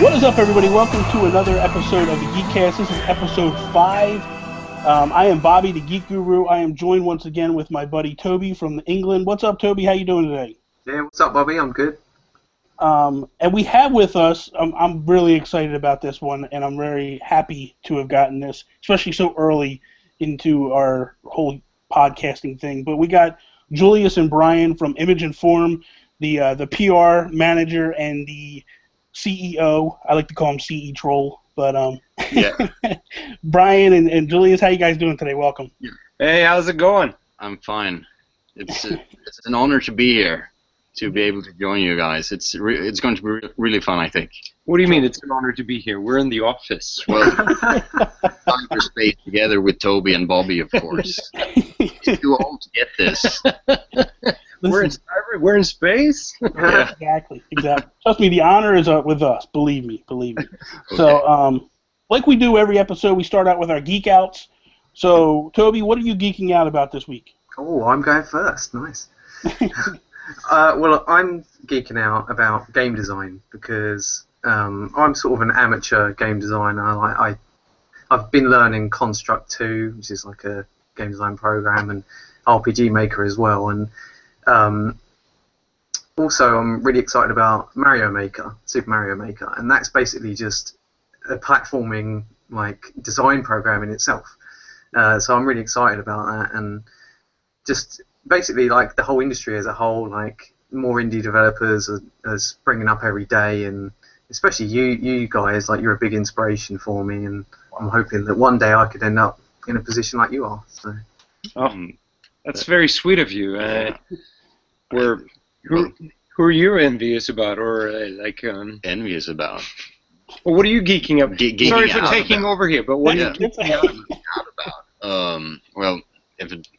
What is up, everybody? Welcome to another episode of the Geek Cast. This is episode 5. I am Bobby, the Geek Guru. I am joined once again with my buddy Toby from England. What's up, Toby? How you doing today? Yeah, what's up, Bobby? I'm good. And we have with us, I'm really excited about this one, and I'm very happy to have gotten this, especially so early into our whole podcasting thing. But we got Julius and Brjann from Image and Form, the PR manager and the CEO. I like to call him CE Troll. But yeah. Brjann and Julius, how you guys doing today? Welcome. Hey, how's it going? I'm fine. It's an honor to be here, to be able to join you guys. It's going to be really fun, I think. What do you mean it's an honor to be here? We're in the office. Well, cyberspace together with Toby and Bobby, of course. It's too old to get this. We're in space? Yeah. Exactly. Trust me, the honor is with us. Believe me. Okay. So, like we do every episode, we start out with our geek outs. So, Toby, what are you geeking out about this week? Oh, I'm going first. Nice. Well, I'm geeking out about game design because I'm sort of an amateur game designer. I've been learning Construct 2, which is like a game design program, and RPG Maker as well. And also, I'm really excited about Mario Maker, Super Mario Maker, and that's basically just a platforming design program in itself. So I'm really excited about that, and just basically the whole industry as a whole, more indie developers are springing up every day, and especially you guys, you're a big inspiration for me, and I'm hoping that one day I could end up in a position like you are. So. Oh, that's very sweet of you. Who are you envious about, or Envious about? Well, what are you geeking up? Geeking Sorry for out taking about. over here, but what are you geeking out about? Well,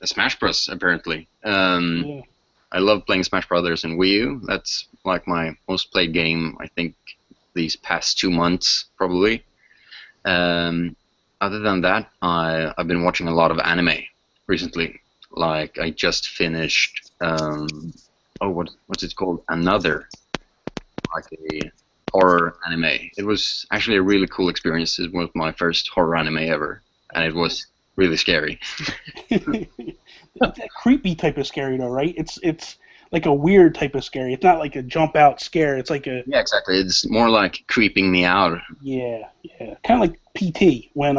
Smash Bros. Apparently. Yeah. I love playing Smash Brothers and Wii U. That's my most played game, I think, these past 2 months, probably. Other than that, I've been watching a lot of anime recently. I just finished, what's it called? Another, a horror anime. It was actually a really cool experience. It was my first horror anime ever, and it was really scary. It's a creepy type of scary, though, right? It's like a weird type of scary. It's not like a jump out scare. It's like a... Yeah, exactly. It's more like creeping me out. Yeah. Kind of like PT when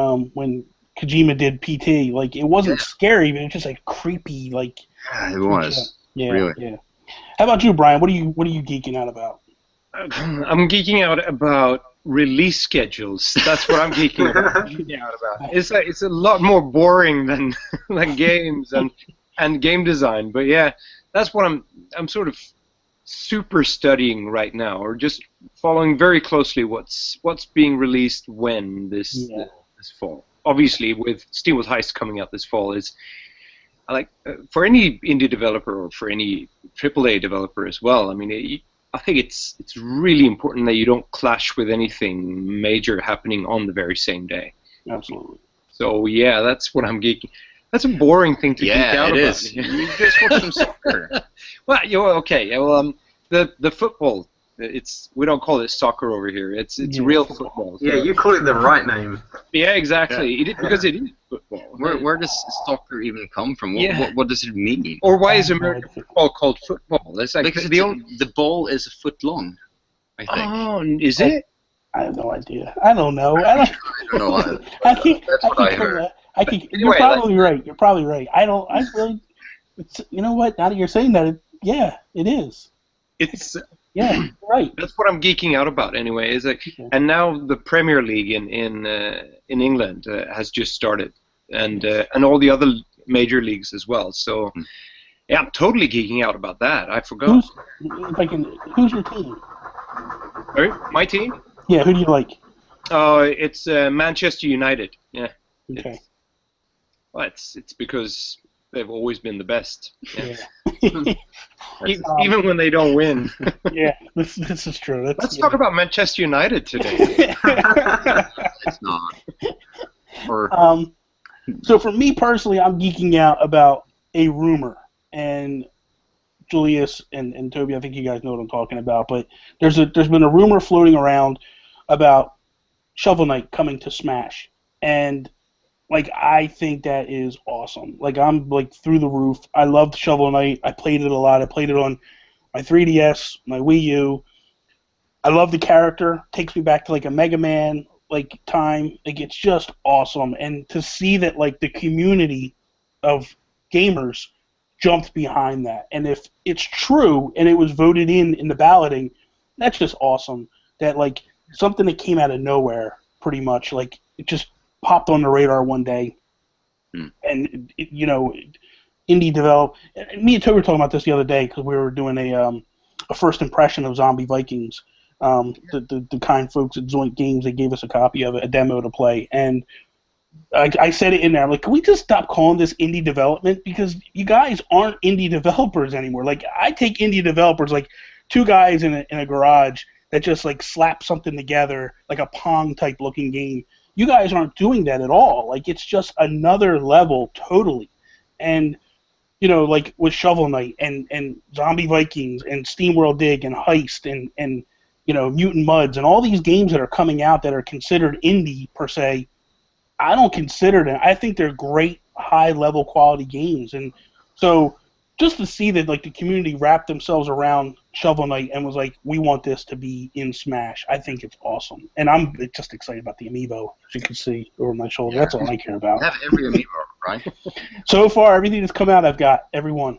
Kojima did PT. It wasn't scary, but it was just creepy. Yeah, it was. Yeah. Really. Yeah. How about you, Brjann? What are you geeking out about? I'm geeking out about release schedules. That's what I'm geeking about. It's a lot more boring than games and game design. But yeah, that's what I'm sort of super studying right now, or just following very closely what's being released when this fall. Obviously, with Heist coming out this fall, is for any indie developer or for any AAA developer as well. I mean, I think it's really important that you don't clash with anything major happening on the very same day. Absolutely. So yeah, that's what I'm geeking. That's a boring thing to geek out about. Yeah, it is. You just watch some soccer. Well, okay. Well, the football. We don't call it soccer over here. It's real football. Yeah, you call it the right name. Yeah, exactly. Yeah. Because it is football. Where does soccer even come from? What does it mean? Or why is American football called football? It's because the ball is a foot long, I think. Oh, is it? I have no idea. I don't know. I don't know. That's what I heard. You're probably right. You're probably right. I really. You know what? Now that you're saying that, it is. It's. Yeah, right. That's what I'm geeking out about anyway. And now the Premier League in England has just started, and all the other major leagues as well. So, yeah, I'm totally geeking out about that. I forgot. Who's your team? Sorry, my team? Yeah, who do you like? Oh, it's Manchester United. Yeah. Okay. It's because they've always been the best. Yeah. Even when they don't win. Yeah, this is true. Let's talk about Manchester United today. It's not. So for me personally, I'm geeking out about a rumor, and Julius and Toby, I think you guys know what I'm talking about. But there's been a rumor floating around about Shovel Knight coming to Smash, and like I think that is awesome. Like I'm like through the roof. I loved Shovel Knight. I played it a lot. I played it on my 3DS, my Wii U. I love the character. Takes me back to like a Mega Man like time. Like it's just awesome, and to see that like the community of gamers jumped behind that, and if it's true and it was voted in the balloting, that's just awesome. That like something that came out of nowhere, pretty much, like it just popped on the radar one day, and you know, indie develop. Me and Toby were talking about this the other day because we were doing a first impression of Zombie Vikings. The kind folks at Zoink Games, they gave us a copy of it, a demo to play, and I said it in there. I'm like, can we just stop calling this indie development, because you guys aren't indie developers anymore. Like I take indie developers like two guys in a garage that just like slap something together like a Pong type looking game. You guys aren't doing that at all. Like it's just another level totally. And you know, like with Shovel Knight and Zombie Vikings and SteamWorld Dig and Heist and you know, Mutant Mudds and all these games that are coming out that are considered indie per se, I don't consider them. I think they're great, high-level quality games. And so just to see that like the community wrapped themselves around Shovel Knight and was like, we want this to be in Smash, I think it's awesome. And I'm just excited about the amiibo, as you can see over my shoulder. That's all I care about. You have every amiibo, right? So far, everything that's come out, I've got. Every one.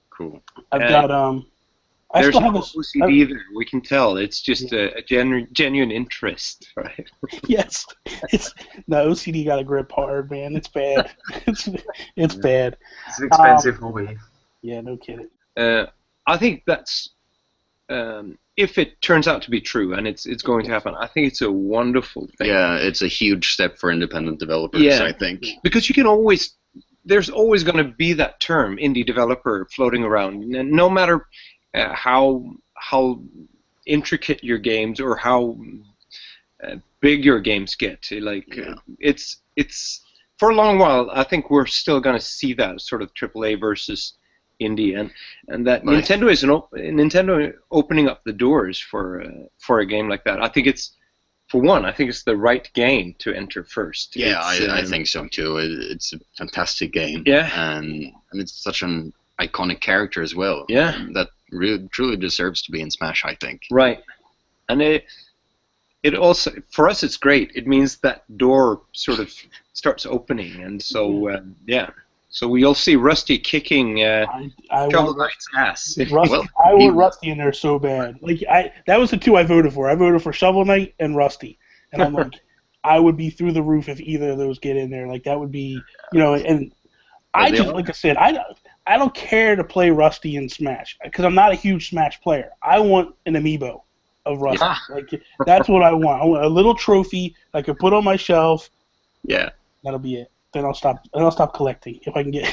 Cool. I've got, I There's still have no OCD there. We can tell. It's just a genuine interest, right? Yes. No, OCD got a grip hard, man. It's bad. It's bad. It's an expensive hobby. Yeah, no kidding. I think that's if it turns out to be true, and it's going to happen. I think it's a wonderful thing. Yeah, it's a huge step for independent developers. Yeah. I think Because you can always, there's always going to be that term, indie developer, floating around, and no matter how intricate your games or how big your games get. Like it's for a long while. I think we're still going to see that sort of AAA versus indie, and that Right. Nintendo opening up the doors for a game like that. I think it's, for one, I think it's the right game to enter first. Yeah, I think so too. It's a fantastic game. Yeah. And it's such an iconic character as well. Yeah. That really truly deserves to be in Smash, I think. Right. And it also, for us, it's great. It means that door sort of starts opening, and so so we'll see Rusty kicking I Shovel want Knight's ass. Rusty, Well, I want Rusty in there so bad. Like that was the two I voted for. I voted for Shovel Knight and Rusty, and I'm like, I would be through the roof if either of those get in there. Like that would be, you know. And I just, like I said, I don't care to play Rusty in Smash because I'm not a huge Smash player. I want an amiibo of Rusty. Yeah. Like that's what I want. I want a little trophy I can put on my shelf. Yeah. That'll be it. Then I'll stop collecting if I can get.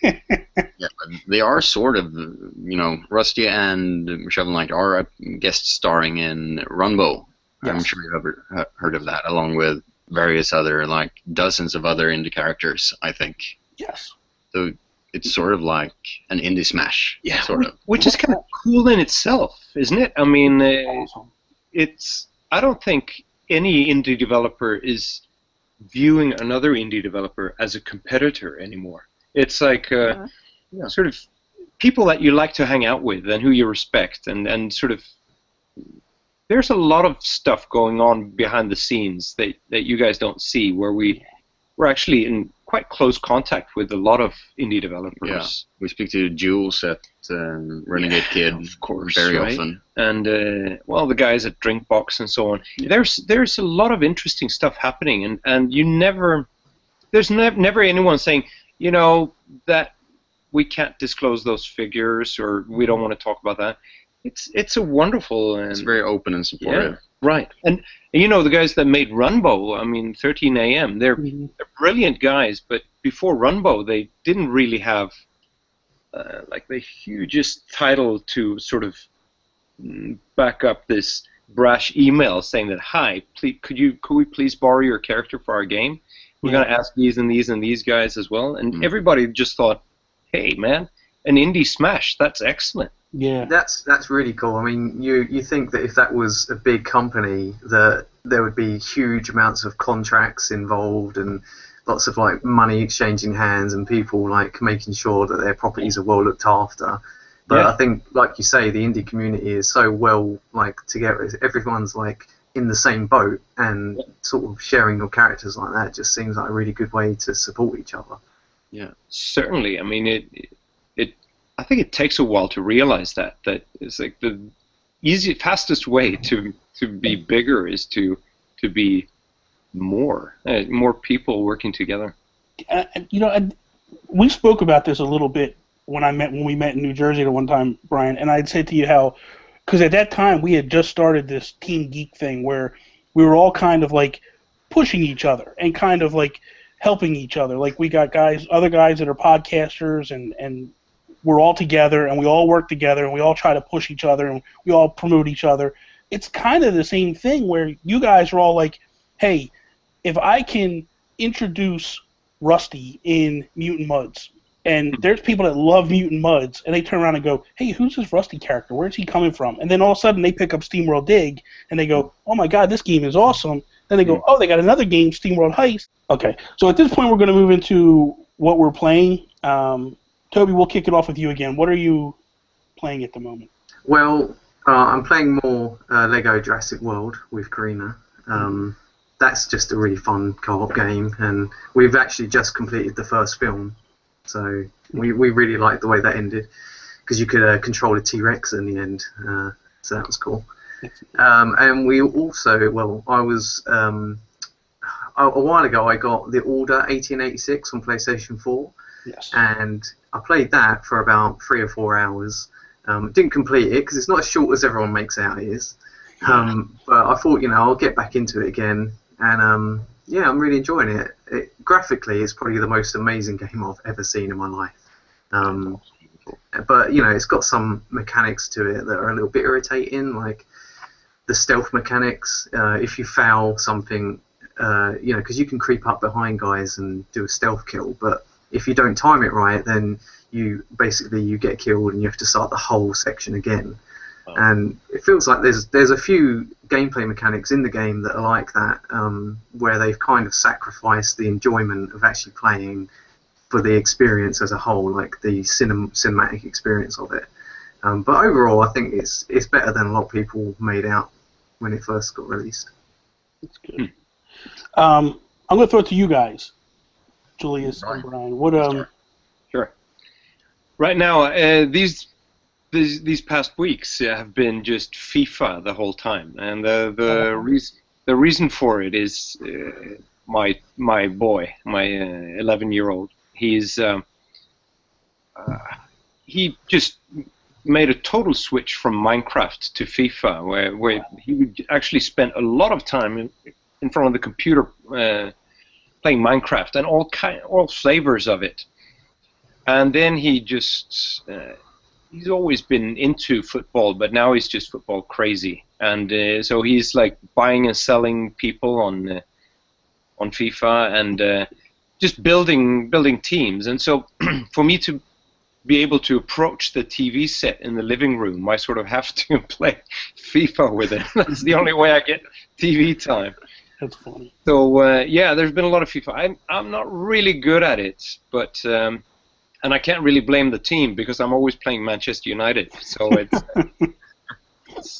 Yeah, but they are sort of, you know, Rusty and Shovel Knight are guest starring in Runbow. Yes. I'm sure you've ever heard of that, along with various other, like dozens of other indie characters, I think. Yes. So it's sort of like an indie Smash, sort of. Which is kind of cool in itself, isn't it? I mean, Awesome. I don't think any indie developer is viewing another indie developer as a competitor anymore. It's like sort of people that you like to hang out with and who you respect, and sort of there's a lot of stuff going on behind the scenes that you guys don't see, where we're actually in quite close contact with a lot of indie developers. Yeah, we speak to Jules at Renegade Kid, of course, very right? often. And the guys at Drinkbox and so on. There's a lot of interesting stuff happening, and there's never anyone saying, you know, that we can't disclose those figures or we don't want to talk about that. It's a wonderful. It's very open and supportive. Yeah, right. And you know, the guys that made Runbow, I mean, 13 AM, they're brilliant guys, but before Runbow, they didn't really have like the hugest title to sort of back up this brash email saying that, hi, could we please borrow your character for our game? We're going to ask these and these and these guys as well. And everybody just thought, hey, man, an indie Smash, that's excellent. Yeah. That's really cool. I mean, you think that if that was a big company, that there would be huge amounts of contracts involved and lots of like money exchanging hands and people like making sure that their properties are well looked after. But I think, like you say, the indie community is so well like together. Everyone's like in the same boat, and sort of sharing your characters like that just seems like a really good way to support each other. Yeah, certainly. I mean, I think it takes a while to realize that it's like the fastest way to be bigger is to be more people working together. We spoke about this a little bit when we met in New Jersey at one time, Brian, and I'd said to you how, because at that time we had just started this Team Geek thing where we were all kind of like pushing each other and kind of like helping each other. Like we got other guys that are podcasters, and we're all together, and we all work together, and we all try to push each other, and we all promote each other. It's kind of the same thing where you guys are all like, hey, if I can introduce Rusty in Mutant Mudds, and there's people that love Mutant Mudds, and they turn around and go, hey, who's this Rusty character? Where's he coming from? And then all of a sudden they pick up SteamWorld Dig, and they go, oh my god, this game is awesome. Then they go, oh, they got another game, SteamWorld Heist. Okay, so at this point we're going to move into what we're playing. Toby, we'll kick it off with you again. What are you playing at the moment? Well, I'm playing more Lego Jurassic World with Karina. That's just a really fun co-op game, and we've actually just completed the first film. So we really liked the way that ended, because you could control a T-Rex in the end, so that was cool. And we also, I was, a while ago I got The Order 1886 on PlayStation 4, yes, and I played that for about 3 or 4 hours. Didn't complete it, because it's not as short as everyone makes out it is, but I thought, I'll get back into it again, and yeah, I'm really enjoying it. Graphically, it's probably the most amazing game I've ever seen in my life. But, it's got some mechanics to it that are a little bit irritating, like the stealth mechanics. If you foul something, because you can creep up behind guys and do a stealth kill, but if you don't time it right, then you get killed and you have to start the whole section again. And it feels like there's a few gameplay mechanics in the game that are like that, where they've kind of sacrificed the enjoyment of actually playing for the experience as a whole, like the cinematic experience of it. But overall, I think it's better than a lot of people made out when it first got released. That's good. I'm going to throw it to you guys, Julius and Brian. What Sure. Right now, these past weeks have been just FIFA the whole time, and the reason for it is my boy, my 11-year-old. He just made a total switch from Minecraft to FIFA, where he would actually spend a lot of time in front of the computer playing Minecraft and all flavors of it, and then he just he's always been into football, but now he's just football crazy, and so he's like buying and selling people on FIFA, and just building teams. And so for me to be able to approach the TV set in the living room, I sort of have to play FIFA with it. That's the only way I get TV time. That's funny. So yeah, there's been a lot of FIFA. I'm not really good at it, but and I can't really blame the team because I'm always playing Manchester United. So it's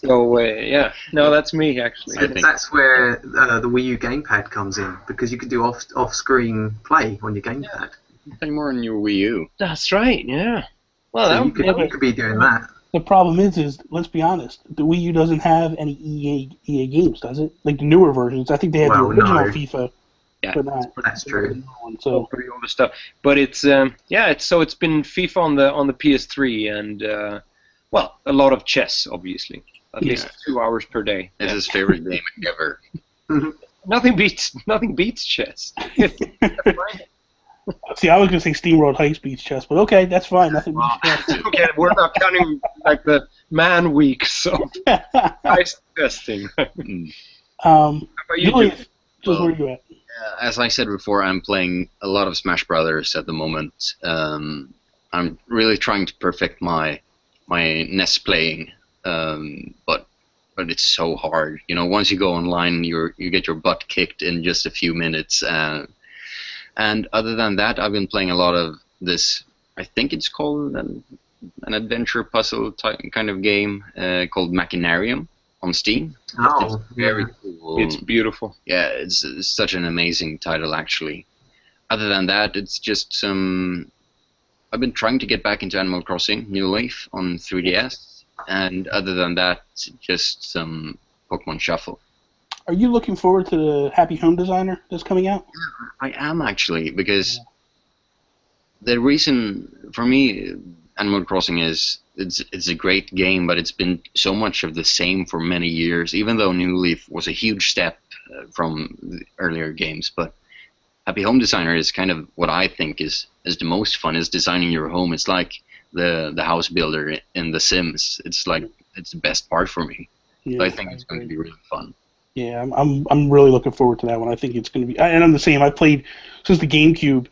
yeah, no, that's me actually. So that's where the Wii U gamepad comes in, because you can do off-screen play on your gamepad. Play more on your Wii U. That's right. Yeah. Well, so you could be doing that. The problem is let's be honest, the Wii U doesn't have any EA games, does it? Like the newer versions. I think they had the original FIFA. Yeah, but that's true. So pretty older stuff, but it's it's been FIFA on the PS3, and well, a lot of chess, obviously, at least 2 hours per day. It's his favorite game ever. Nothing beats chess. See, I was gonna say SteamWorld Heist beats chess, but okay, that's fine. Nothing beats chess. Okay, we're not counting like the man week, so heist testing. Julius, where are you at? As I said before, I'm playing a lot of Smash Brothers at the moment. I'm really trying to perfect my my NES playing, but it's so hard. You know, once you go online, you get your butt kicked in just a few minutes. And other than that, I've been playing a lot of this. I think it's called an adventure puzzle type kind of game called Machinarium on Steam. Oh, it's very cool. It's beautiful. Yeah, it's such an amazing title, actually. Other than that, it's just some. I've been trying to get back into Animal Crossing New Leaf on 3DS, and other than that, just some Pokemon Shuffle. Are you looking forward to the Happy Home Designer that's coming out? I am, actually, because the reason for me Animal Crossing is it's a great game, but it's been so much of the same for many years, even though New Leaf was a huge step from the earlier games. But Happy Home Designer is kind of what I think is the most fun, is designing your home. It's like the house builder in The Sims. It's like it's the best part for me. Yeah, so I think it's going to be really fun. Yeah, I'm really looking forward to that one. I think it's going to be, and I'm the same. I played since the GameCube.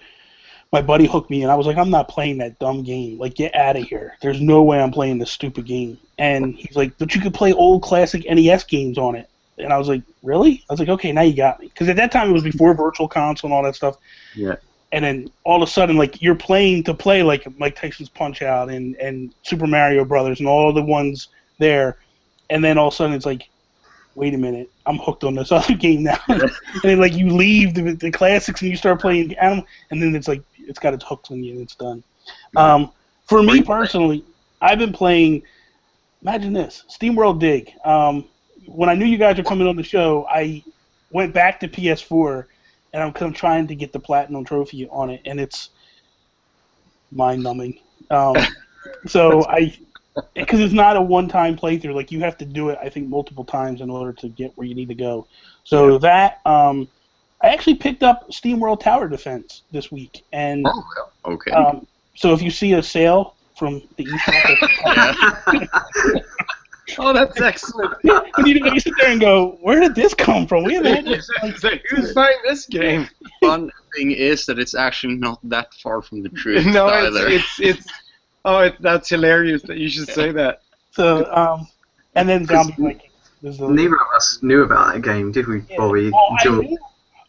My buddy hooked me, and I was like, I'm not playing that dumb game. Like, get out of here. There's no way I'm playing this stupid game. And he's like, but you could play old classic NES games on it. And I was like, really? I was like, okay, now you got me. Because at that time, it was before Virtual Console and all that stuff. Yeah. And then all of a sudden, like, you're playing to play, like, Mike Tyson's Punch-Out and Super Mario Brothers and all the ones there. And then all of a sudden, it's like, wait a minute, I'm hooked on this other game now. And then, like, you leave the classics and you start playing Animal, and then it's like, it's got its hooks on you and it's done. For me personally, I've been playing, imagine this, SteamWorld Dig. When I knew you guys were coming on the show, I went back to PS4, and I'm kind of trying to get the Platinum Trophy on it, and it's mind-numbing. So because it's not a one-time playthrough, like you have to do it, I think, multiple times in order to get where you need to go. So that, I actually picked up SteamWorld Tower Defense this week, and okay. so if you see a sale from the eShop, oh, that's excellent. you sit there and go, where did this come from? We haven't had this. Who's buying this game? Fun thing is that it's actually not that far from the truth. No, either. That's hilarious that you should say that. So, and then Zombie Vikings. Neither of us knew about that game, did we, Bobby? Well,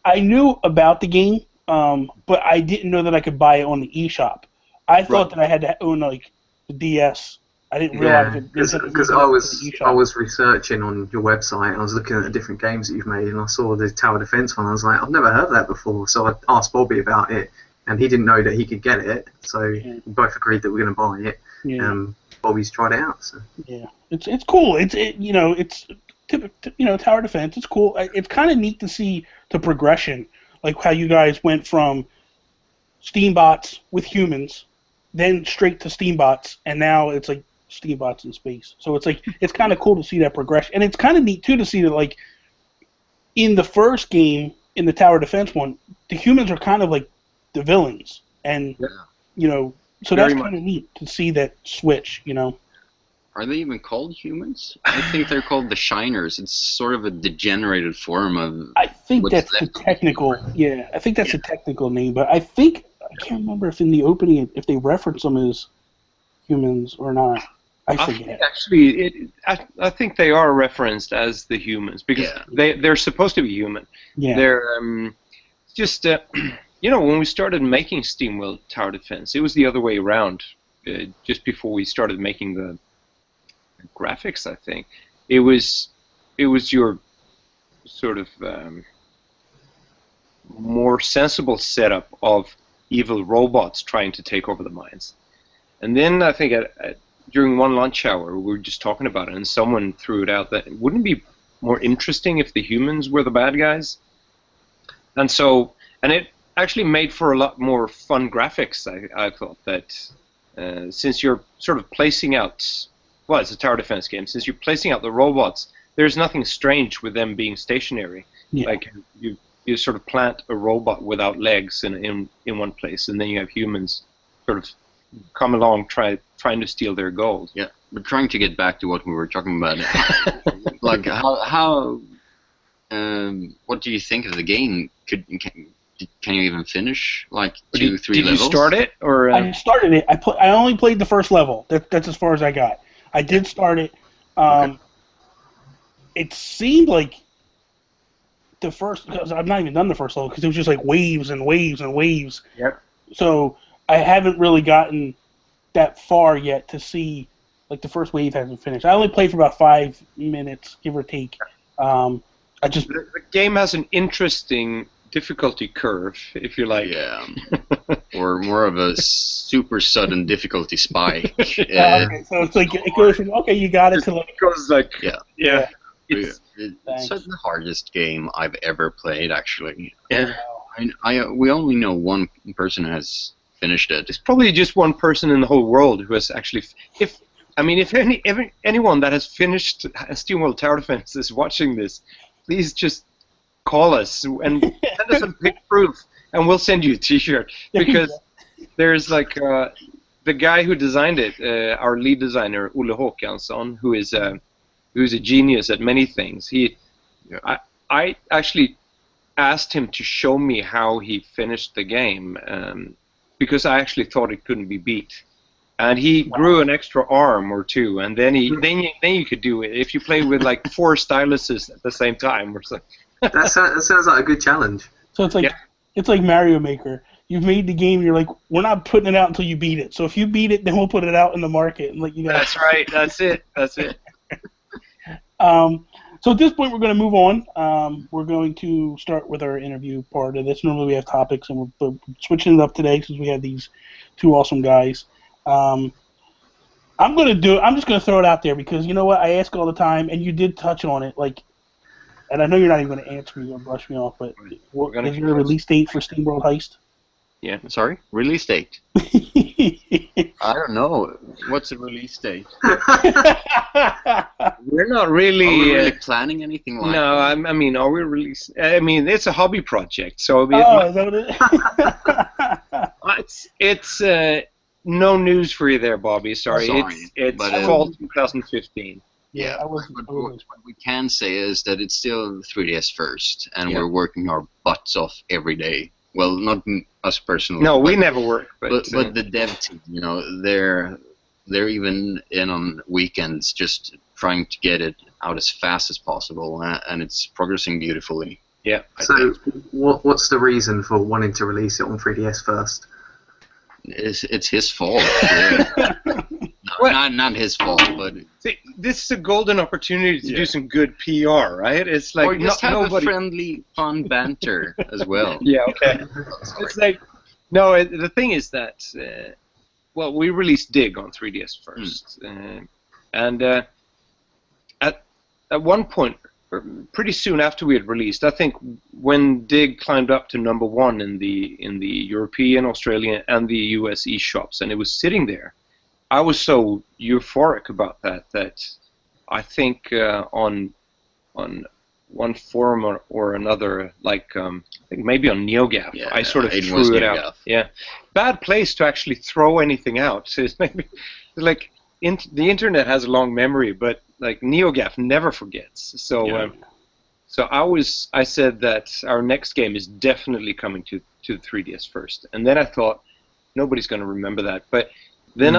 I knew about the game, but I didn't know that I could buy it on the eShop. I thought that I had to own like the DS. I didn't realize it. Because I was researching on your website, I was looking at the different games that you've made, and I saw the Tower Defense one. I was like, I've never heard of that before, so I asked Bobby about it, and he didn't know that he could get it, so we both agreed that we're going to buy it. Yeah. Bobby's tried it out. So. Yeah, it's cool. It's Tower Defense. It's cool. It's kind of neat to see the progression, like how you guys went from Steambots with humans, then straight to Steambots, and now it's like Steambots in space. So it's like it's kind of cool to see that progression, and it's kind of neat too to see that like in the first game, in the Tower Defense one, the humans are kind of like the villains, and so that's kind of neat to see that switch. Are they even called humans? I think they're called the Shiners. It's sort of a degenerated form of. I think that's the technical. Yeah, I think that's the technical name, but I can't remember if in the opening if they reference them as humans or not. I forget. I think they are referenced as the humans because they're supposed to be human. Yeah. They're just when we started making SteamWorld Tower Defense, it was the other way around. Just before we started making the graphics, I think it was your sort of more sensible setup of evil robots trying to take over the mines. And then I think during one lunch hour, we were just talking about it, and someone threw it out that wouldn't it be more interesting if the humans were the bad guys? And it actually made for a lot more fun graphics. I thought that since you're sort of placing out, well, it's a tower defense game. Since you're placing out the robots, there's nothing strange with them being stationary. Yeah. Like you sort of plant a robot without legs in one place, and then you have humans sort of come along trying to steal their gold. Yeah, we're trying to get back to what we were talking about. Like how what do you think of the game? can you even finish like Did 2-3 levels? you start it or? I started it. I only played the first level. That's as far as I got. I did start it. Okay. It seemed like the first. Cause I've not even done the first level because it was just like waves and waves and waves. Yep. So I haven't really gotten that far yet to see. Like the first wave hasn't finished. I only played for about 5 minutes, give or take. The game has an interesting difficulty curve, if you like. Yeah. Or more of a super sudden difficulty spike. Okay, so it's like it goes from okay, you got it to like It goes like Yeah. It's, It's the hardest game I've ever played, actually. yeah. We only know one person has finished it. There's probably just one person in the whole world who has actually. If anyone that has finished SteamWorld Tower Defense is watching this, please just call us and send us some big proof, and we'll send you a T-shirt. Because there's like the guy who designed it, our lead designer Olle Håkansson, who's a genius at many things. I actually asked him to show me how he finished the game because I actually thought it couldn't be beat. And he grew an extra arm or two, and then you could do it if you play with like 4 styluses at the same time or something. That sounds like a good challenge. so it's like Mario Maker. You've made the game. You're like, we're not putting it out until you beat it. So if you beat it, then we'll put it out in the market and let you guys. That's right. That's it. So at this point, we're going to move on. We're going to start with our interview part of this. Normally we have topics, and we're switching it up today since we have these 2 awesome guys. I'm just going to throw it out there because you know what? I ask all the time, and you did touch on it. Like, and I know you're not even going to answer me or brush me off, but is there a release date for SteamWorld Heist? Yeah, sorry? Release date? I don't know. What's the release date? We're not really. Are we really planning anything like no, that? I mean, are we releasing? I mean, it's a hobby project, so Is that what it is? it's no news for you there, Bobby. Sorry. It's fall 2015. Yeah, I what wasn't. we can say is that it's still 3DS first, and we're working our butts off every day. Well, not us personally. No, we never work. But the dev team, you know, they're even in on weekends just trying to get it out as fast as possible, and it's progressing beautifully. Yeah. So, what's the reason for wanting to release it on 3DS first? It's his fault. No, not his fault, but See, this is a golden opportunity to do some good PR, right? It's like or just have a friendly, fun banter as well. Yeah, okay. It's like the thing is that we released Dig on 3DS first, and at one point, pretty soon after we had released, I think when Dig climbed up to #1 in the European, Australian, and the US eShops, and it was sitting there, I was so euphoric about that I think on one forum or another, like I think maybe on NeoGAF, I sort of threw it out. Yeah, bad place to actually throw anything out. So it's maybe like the internet has a long memory, but like NeoGAF never forgets. So so I said that our next game is definitely coming to the 3DS first, and then I thought nobody's going to remember that, but then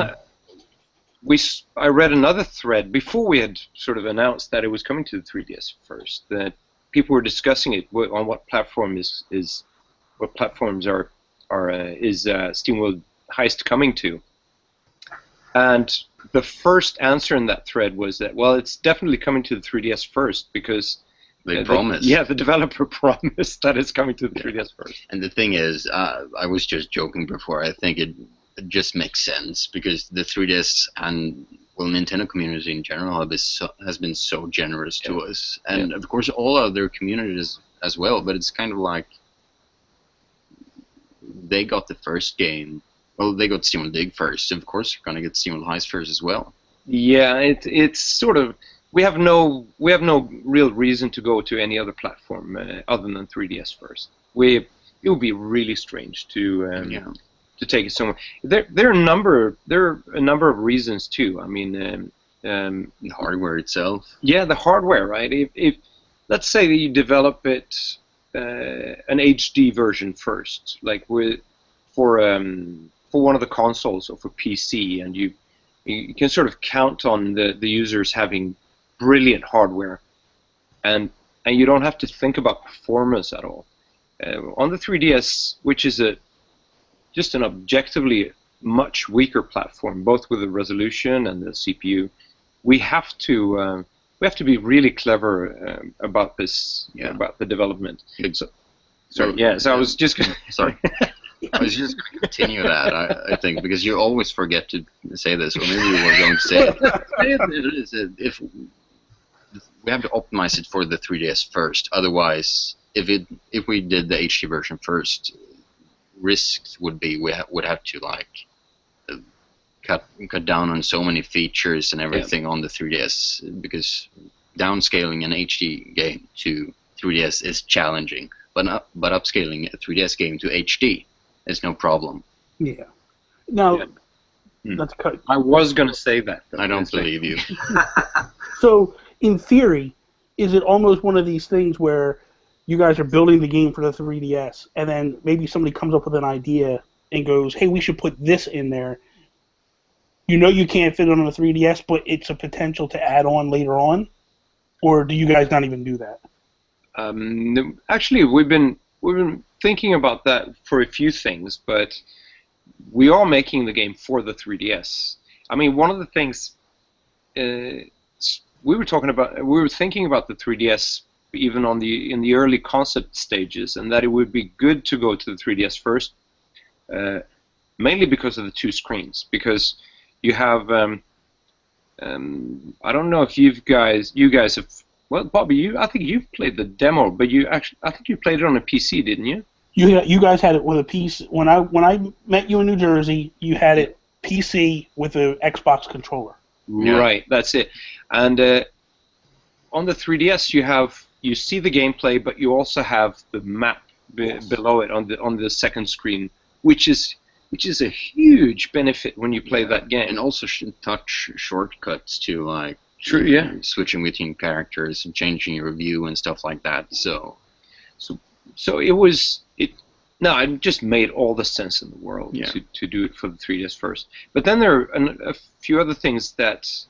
I read another thread before we had sort of announced that it was coming to the 3DS first. That people were discussing it on what platform is SteamWorld Heist coming to. And the first answer in that thread was that it's definitely coming to the 3DS first because they promised. The developer promised that it's coming to the 3DS first. And the thing is, I was just joking before. I think it just makes sense because the 3DS and Nintendo community in general has been so generous to us, and of course all other communities as well. But it's kind of like they got the first game. Well, they got SteamWorld Dig first, so of course they're gonna get SteamWorld Heist first as well. Yeah, it's sort of we have no real reason to go to any other platform other than 3DS first. It would be really strange to take it somewhere. There are a number of reasons too. I mean, the hardware itself. Yeah, the hardware, right? If let's say that you develop it an HD version first, like for one of the consoles or for PC, and you can sort of count on the users having brilliant hardware, and you don't have to think about performance at all. On the 3DS, which is just an objectively much weaker platform, both with the resolution and the CPU, we have to be really clever about this, about the development. So I was just going to... Sorry. I was just going to continue that, I think, because you always forget to say this, or maybe you were going to say it. If we have to optimize it for the 3DS first, otherwise, if we did the HD version first, risks would be we would have to cut down on so many features and everything on the 3DS, because downscaling an HD game to 3DS is challenging, but upscaling a 3DS game to HD is no problem. Yeah. Now, let's cut. I was going to say that. I don't believe you. So, in theory, is it almost one of these things where you guys are building the game for the 3DS, and then maybe somebody comes up with an idea and goes, hey, we should put this in there. You know you can't fit it on the 3DS, but it's a potential to add on later on? Or do you guys not even do that? Actually, we've been thinking about that for a few things, but we are making the game for the 3DS. I mean, one of the things we were thinking about the 3DS even in the early concept stages, and that it would be good to go to the 3DS first, mainly because of the two screens. Because you have, I don't know if you guys have. Well, Bobby, I think you've played the demo, but I think you played it on a PC, didn't you? You guys had it with a PC. When I met you in New Jersey, you had it PC with an Xbox controller. Right, that's it. And on the 3DS, you see the gameplay, but you also have the map below it on the second screen, which is a huge benefit when you play that game. And also touch shortcuts to switching between characters and changing your view and stuff like that. So it just made all the sense in the world to do it for the 3DS first. But then there are a few other things that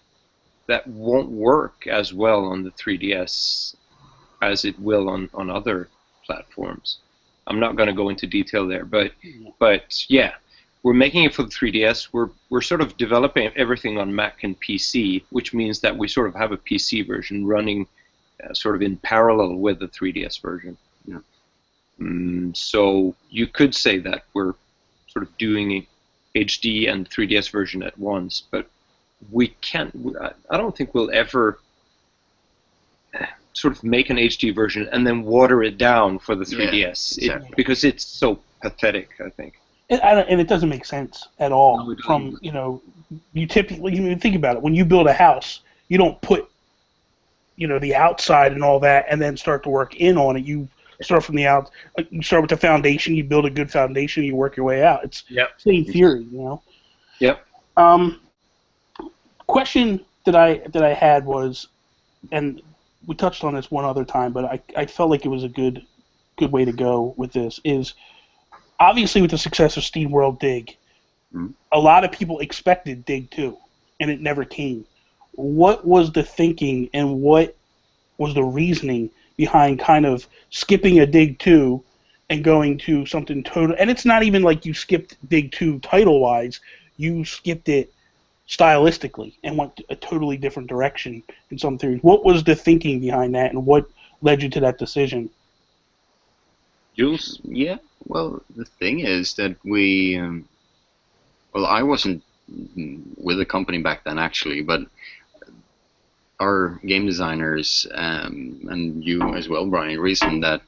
won't work as well on the 3DS as it will on other platforms. I'm not going to go into detail there, but yeah, we're making it for the 3DS. We're sort of developing everything on Mac and PC, which means that we sort of have a PC version running sort of in parallel with the 3DS version. Yeah. So you could say that we're sort of doing HD and 3DS version at once, but we can't. I don't think we'll ever sort of make an HD version and then water it down for the 3DS, exactly. Because it's so pathetic, I think. And it doesn't make sense at all. No, you typically think about it. When you build a house, you don't put the outside and all that and then start to work in on it. You start from the out. You start with the foundation. You build a good foundation. You work your way out. It's same theory, Yep. Question that I had was, and we touched on this one other time, but I felt like it was a good way to go with this, is obviously with the success of SteamWorld Dig, a lot of people expected Dig 2, and it never came. What was the thinking and what was the reasoning behind kind of skipping a Dig 2 and going to something total? And it's not even like you skipped Dig 2 title-wise. You skipped it stylistically and went a totally different direction in some theories. What was the thinking behind that, and what led you to that decision? Jules? Yeah, well, the thing is that I wasn't with the company back then, actually, but our game designers, and you as well, Brjann, reasoned that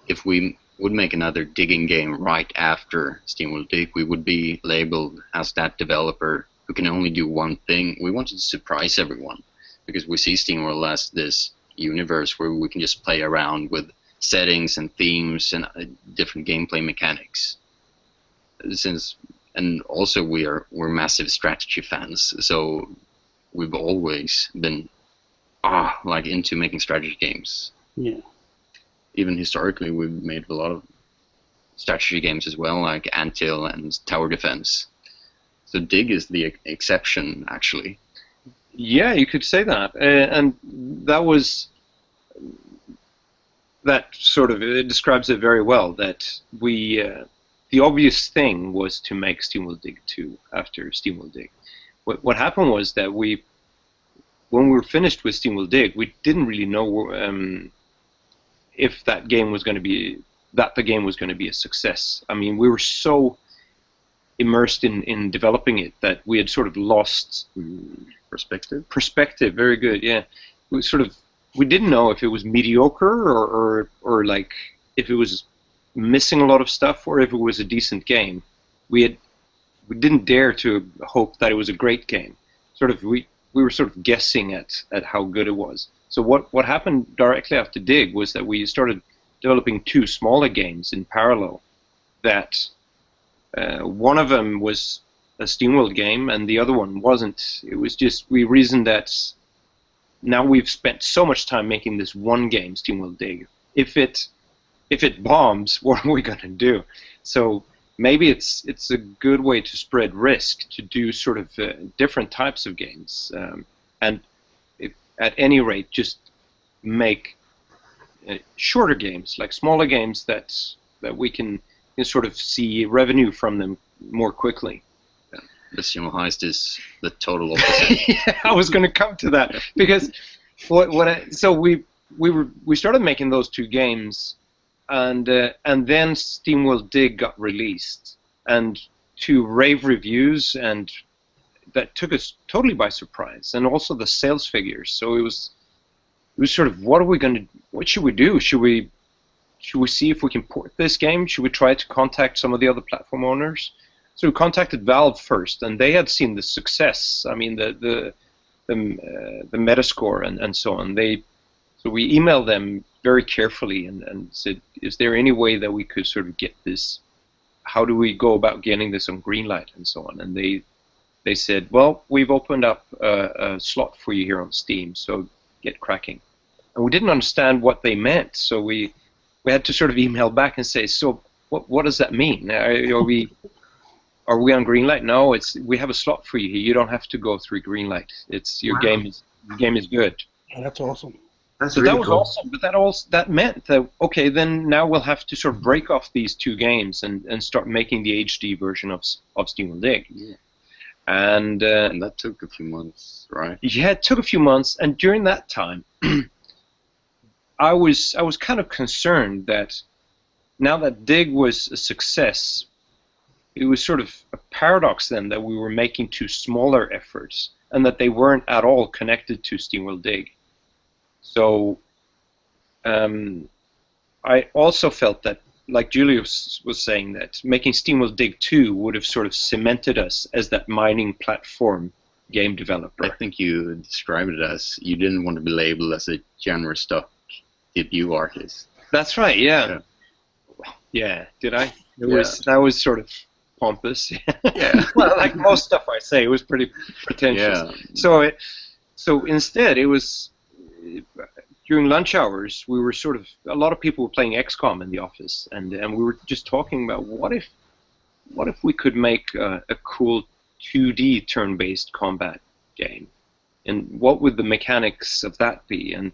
if we would make another digging game right after SteamWorld Dig, we would be labeled as that developer who can only do one thing. We wanted to surprise everyone, because we see SteamWorld as this universe where we can just play around with settings and themes and different gameplay mechanics. And also we're massive strategy fans, so we've always been into making strategy games. Yeah. even historically, we've made a lot of strategy games as well, like Anthill and Tower Defense. So Dig is the exception, actually. Yeah, you could say that, and that sort of it describes it very well. That the obvious thing was to make SteamWorld Dig 2 after SteamWorld Dig. What happened was that when we were finished with SteamWorld Dig, we didn't really know if the game was going to be a success. I mean, we were so immersed in developing it that we had sort of lost perspective. Very good. Yeah, we didn't know if it was mediocre or like if it was missing a lot of stuff or if it was a decent game. We didn't dare to hope that it was a great game. We were sort of guessing at how good it was. So what happened directly after Dig was that we started developing 2 smaller games in parallel. That one of them was a SteamWorld game and the other one wasn't. It was just we reasoned that now we've spent so much time making this one game, SteamWorld Dig. If it bombs, what are we going to do? So maybe it's a good way to spread risk to do sort of different types of games, and at any rate just make shorter games, like smaller games that we can sort of see revenue from them more quickly. This Heist is the total opposite. Yeah, I was going to come to that because we started making those 2 games, and then SteamWorld Dig got released, and to rave reviews, and that took us totally by surprise, and also the sales figures. So it was sort of what should we do? Should we see if we can port this game? Should we try to contact some of the other platform owners? So we contacted Valve first, and they had seen the success. I mean, the Metascore and so on. So we emailed them very carefully and said, is there any way that we could sort of get this? How do we go about getting this on Greenlight and so on? And they said, well, we've opened up a slot for you here on Steam, so get cracking. And we didn't understand what they meant, so we had to sort of email back and say, so what does that mean? Are we on Greenlight? No, we have a slot for you here. You don't have to go through Greenlight. Your game is good. Yeah, that's awesome. So that was awesome, but that meant that okay, then now we'll have to sort of break off these 2 games and start making the HD version of SteamWorld Dig. Yeah. And that took a few months, right? Yeah, it took a few months, and during that time, I was kind of concerned that now that Dig was a success, it was sort of a paradox then that we were making 2 smaller efforts and that they weren't at all connected to SteamWorld Dig. So I also felt that, like Julius was saying, that making SteamWorld Dig 2 would have sort of cemented us as that mining platform game developer. I think you described it as you didn't want to be labeled as a genre stuck debut artist. That's right, yeah. Yeah, did I? That was sort of pompous. Yeah. Well, like most stuff I say, it was pretty pretentious. Yeah. So instead, it was during lunch hours. We were sort of a lot of people were playing XCOM in the office, and we were just talking about what if we could make a cool 2D turn-based combat game, and what would the mechanics of that be? And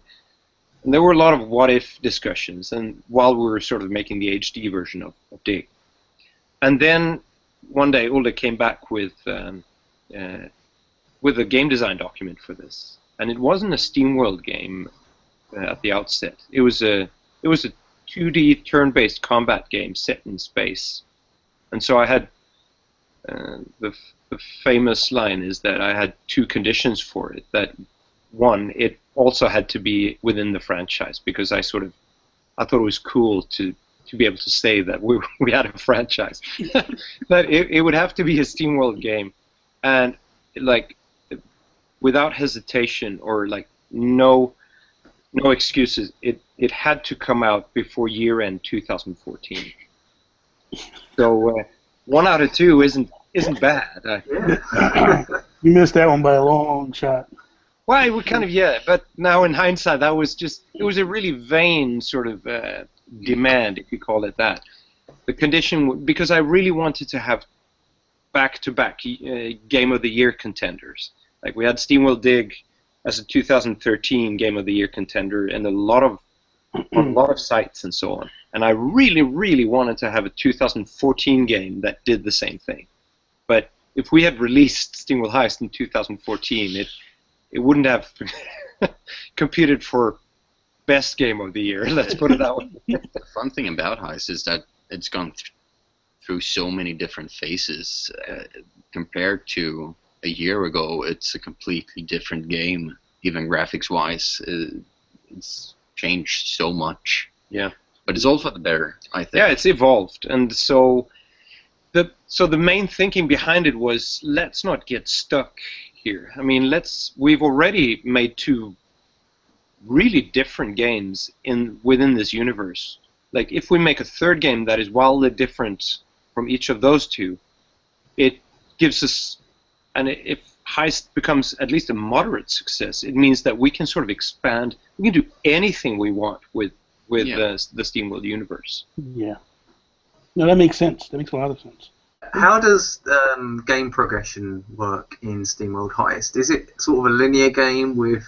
there were a lot of what-if discussions, and while we were sort of making the HD version of Dig. And then one day, Ulrich came back with a game design document for this, and it wasn't a SteamWorld game at the outset. It was a 2D turn-based combat game set in space, and so I had the famous line is that I had 2 conditions for it. That one, it also had to be within the franchise, because I thought it was cool to be able to say that we had a franchise. That it would have to be a SteamWorld game, and like without hesitation or like no excuses, it had to come out before year-end 2014. So 1 out of 2 isn't bad. You missed that one by a long shot. Well, we kind of, but now in hindsight, it was a really vain sort of demand, if you call it that. The condition, because I really wanted to have back-to-back Game of the Year contenders. Like we had SteamWorld Dig as a 2013 Game of the Year contender, and a lot of sites and so on. And I really, really wanted to have a 2014 game that did the same thing. But if we had released SteamWorld Heist in 2014, it wouldn't have competed for best Game of the Year. Let's put it that way. The fun thing about Heist is that it's gone through so many different phases. Compared to a year ago, it's a completely different game. Even graphics-wise, it's changed so much. Yeah. But it's all for the better, I think. Yeah, it's evolved, and so the main thinking behind it was, let's not get stuck here. I mean, we've already made 2 really different games within this universe. Like, if we make a third game that is wildly different from each of those 2, it gives us, and if Heist becomes at least a moderate success, it means that we can sort of expand. We can do anything we want with the SteamWorld universe. Yeah. No, that makes sense. That makes a lot of sense. How does game progression work in SteamWorld Heist? Is it sort of a linear game with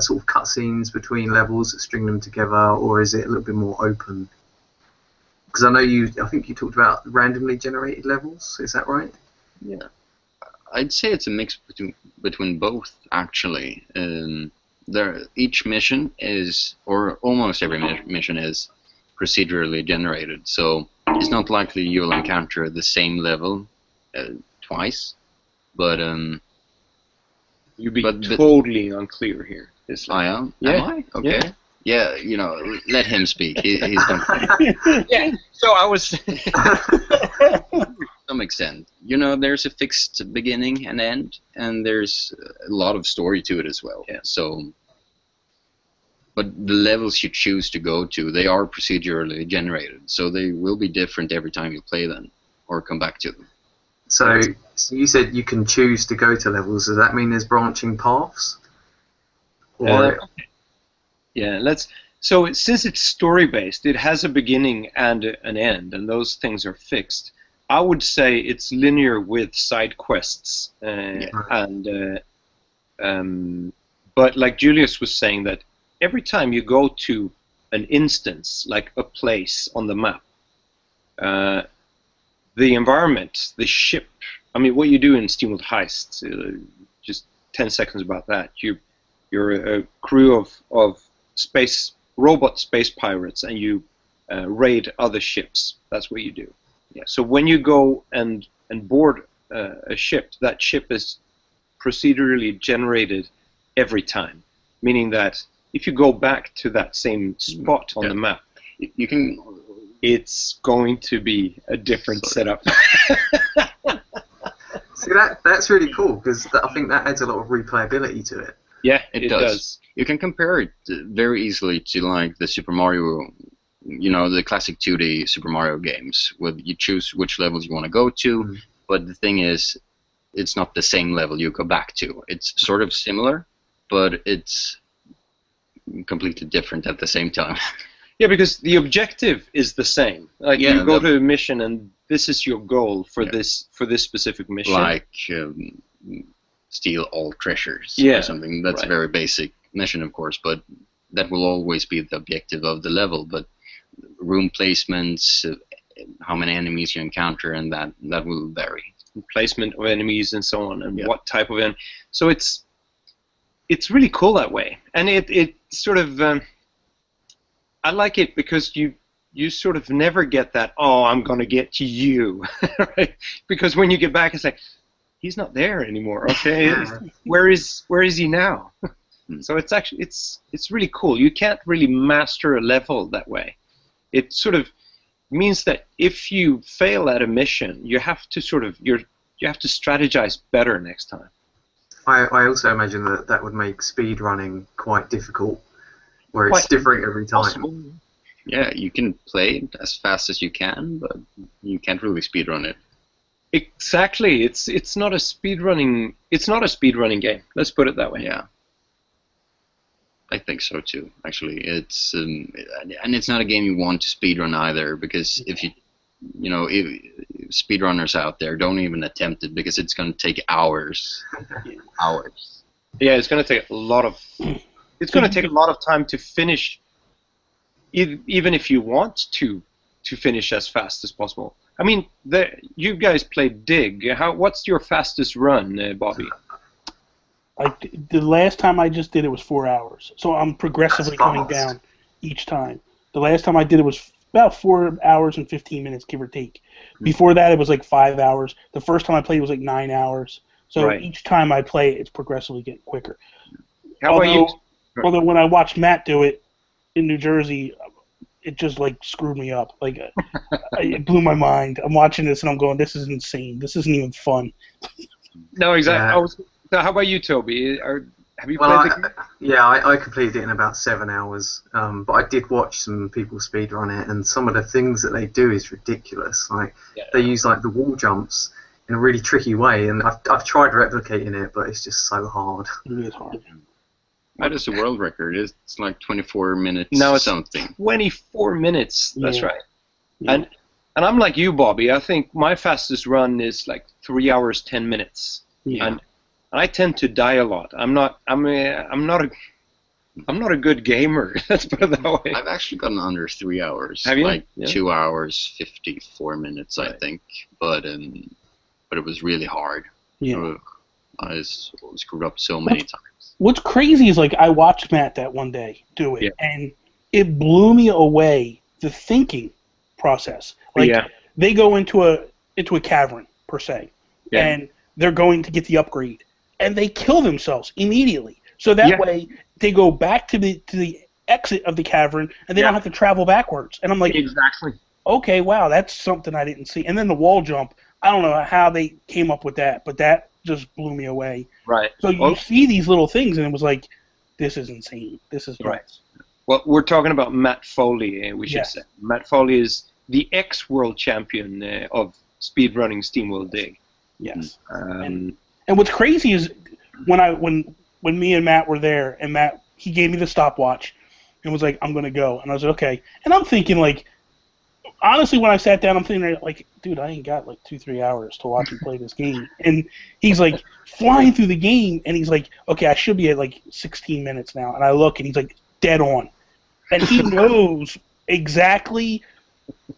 sort of cutscenes between levels that string them together, or is it a little bit more open? Because I think you talked about randomly generated levels. Is that right? Yeah, I'd say it's a mix between both, actually. Each mission is, or almost every mission is, procedurally generated. So it's not likely you'll encounter the same level twice, but you'd be totally unclear here. I am? Yeah. Am I? Okay. Yeah, let him speak. He's going to... Yeah, so I was... To some extent. There's a fixed beginning and end, and there's a lot of story to it as well. Yeah. So, but the levels you choose to go to, they are procedurally generated, so they will be different every time you play them or come back to them. So you said you can choose to go to levels. Does that mean there's branching paths? Or So since it's story-based, it has a beginning and an end, and those things are fixed. I would say it's linear with side quests, but like Julius was saying, that every time you go to an instance, like a place on the map, the environment, the ship. I mean, what you do in SteamWorld Heist, just 10 seconds about that. You're a crew of robot space pirates, and you raid other ships. That's what you do. Yeah. So when you go and board a ship, that ship is procedurally generated every time, meaning that if you go back to that same spot on the map, you can. It's going to be a different setup. See, that's really cool, because I think that adds a lot of replayability to it. Yeah, it does. You can compare it very easily to like the Super Mario, the classic 2D Super Mario games, where you choose which levels you want to go to, but the thing is, it's not the same level you go back to. It's sort of similar, but it's completely different at the same time. Yeah, because the objective is the same. Like you go to a mission, and this is your goal for this specific mission. Like steal all treasures or something. That's a very basic mission, of course, but that will always be the objective of the level. But room placements, how many enemies you encounter, and that will vary. Placement of enemies and so on, and what type of enemy. So it's really cool that way, and it sort of. I like it because you sort of never get that, I'm going to get to you, right? Because when you get back, it's like, he's not there anymore. Okay, where is he now? So it's actually it's really cool. You can't really master a level that way. It sort of means that if you fail at a mission, you have to you have to strategize better next time. I also imagine that would make speed running quite difficult, where it's different every time. Possible. Yeah, you can play it as fast as you can, but you can't really speedrun it. Exactly. It's not a speedrunning game. Let's put it that way. Yeah. I think so too. Actually, it's and it's not a game you want to speedrun either, because if speedrunners out there, don't even attempt it, because it's going to take hours. Hours. Yeah, it's going to take a lot of. It's going to take a lot of time to finish. Even if you want to finish as fast as possible. I mean, you guys played Dig. What's your fastest run, Bobby? The last time I just did it was 4 hours, so I'm progressively coming down each time. The last time I did it was about 4 hours and 15 minutes, give or take. Before that, it was like 5 hours. The first time I played it was like 9 hours. So each time I play it, it's progressively getting quicker. How about you? Although when I watched Matt do it in New Jersey, it just like screwed me up. Like it blew my mind. I'm watching this and I'm going, "This is insane. This isn't even fun." No, exactly. So how about you, Toby? Have you played the game? Yeah, I completed it in about 7 hours. But I did watch some people speedrun it, and some of the things that they do is ridiculous. Like they use like the wall jumps in a really tricky way, and I've tried replicating it, but it's just so hard. It is hard. That is the world record. It's like 24 minutes. No, it's something. 24 minutes. That's right. Yeah. And I'm like you, Bobby. I think my fastest run is like 3 hours 10 minutes. Yeah. And I tend to die a lot. I'm not a good gamer. Let's put it that way. I've actually gotten under 3 hours. Have you? Like 2 hours 54 minutes, I think. But it was really hard. Yeah. I screwed up so many times. What's crazy is, like, I watched Matt that one day do it, and it blew me away, the thinking process. Like, they go into a cavern, per se, and they're going to get the upgrade, and they kill themselves immediately. So that way, they go back to the exit of the cavern, and they don't have to travel backwards. And I'm like, exactly. Okay, wow, that's something I didn't see. And then the wall jump, I don't know how they came up with that, but that just blew me away. Right. So you see these little things, and it was like, this is insane. This is nuts. Well, we're talking about Matt Foley, we should say. Matt Foley is the ex-world champion of speedrunning SteamWorld Dig. Yes. And what's crazy is when me and Matt were there, and Matt, he gave me the stopwatch and was like, I'm going to go. And I was like, okay. And I'm thinking, like, honestly, when I sat down, I'm thinking, like, dude, I ain't got, like, 2-3 hours to watch you play this game. And he's, like, flying through the game, and he's like, okay, I should be at, like, 16 minutes now. And I look, and he's, like, dead on. And he knows exactly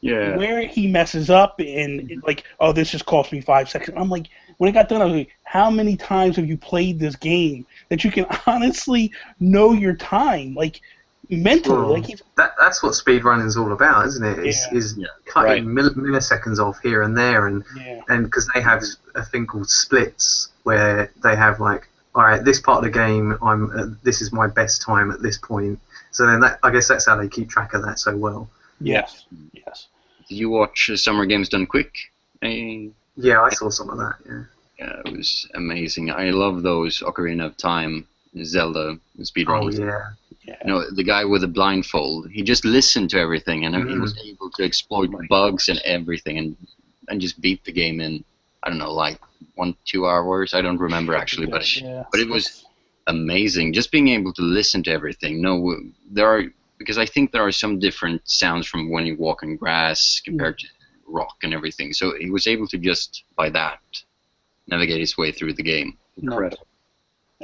where he messes up, and, like, oh, this just cost me 5 seconds. I'm like, when it got done, I was like, how many times have you played this game that you can honestly know your time? Like, mentally, that's what speedrunning is all about, isn't it? Is cutting milliseconds off here and there, and because they have a thing called splits where they have like, all right, this part of the game, this is my best time at this point. So then I guess that's how they keep track of that so well. Yes. Did you watch Summer Games Done Quick? Yeah, I saw some of that. Yeah, it was amazing. I love those Ocarina of Time Zelda speedruns. Oh yeah. You know, the guy with the blindfold, he just listened to everything, and he was able to exploit bugs and everything, and just beat the game in, I don't know, like 1-2 hours. I don't remember actually, but it was amazing. Just being able to listen to everything. Because I think there are some different sounds from when you walk on grass compared to rock and everything. So he was able to just, by that, navigate his way through the game. Incredible.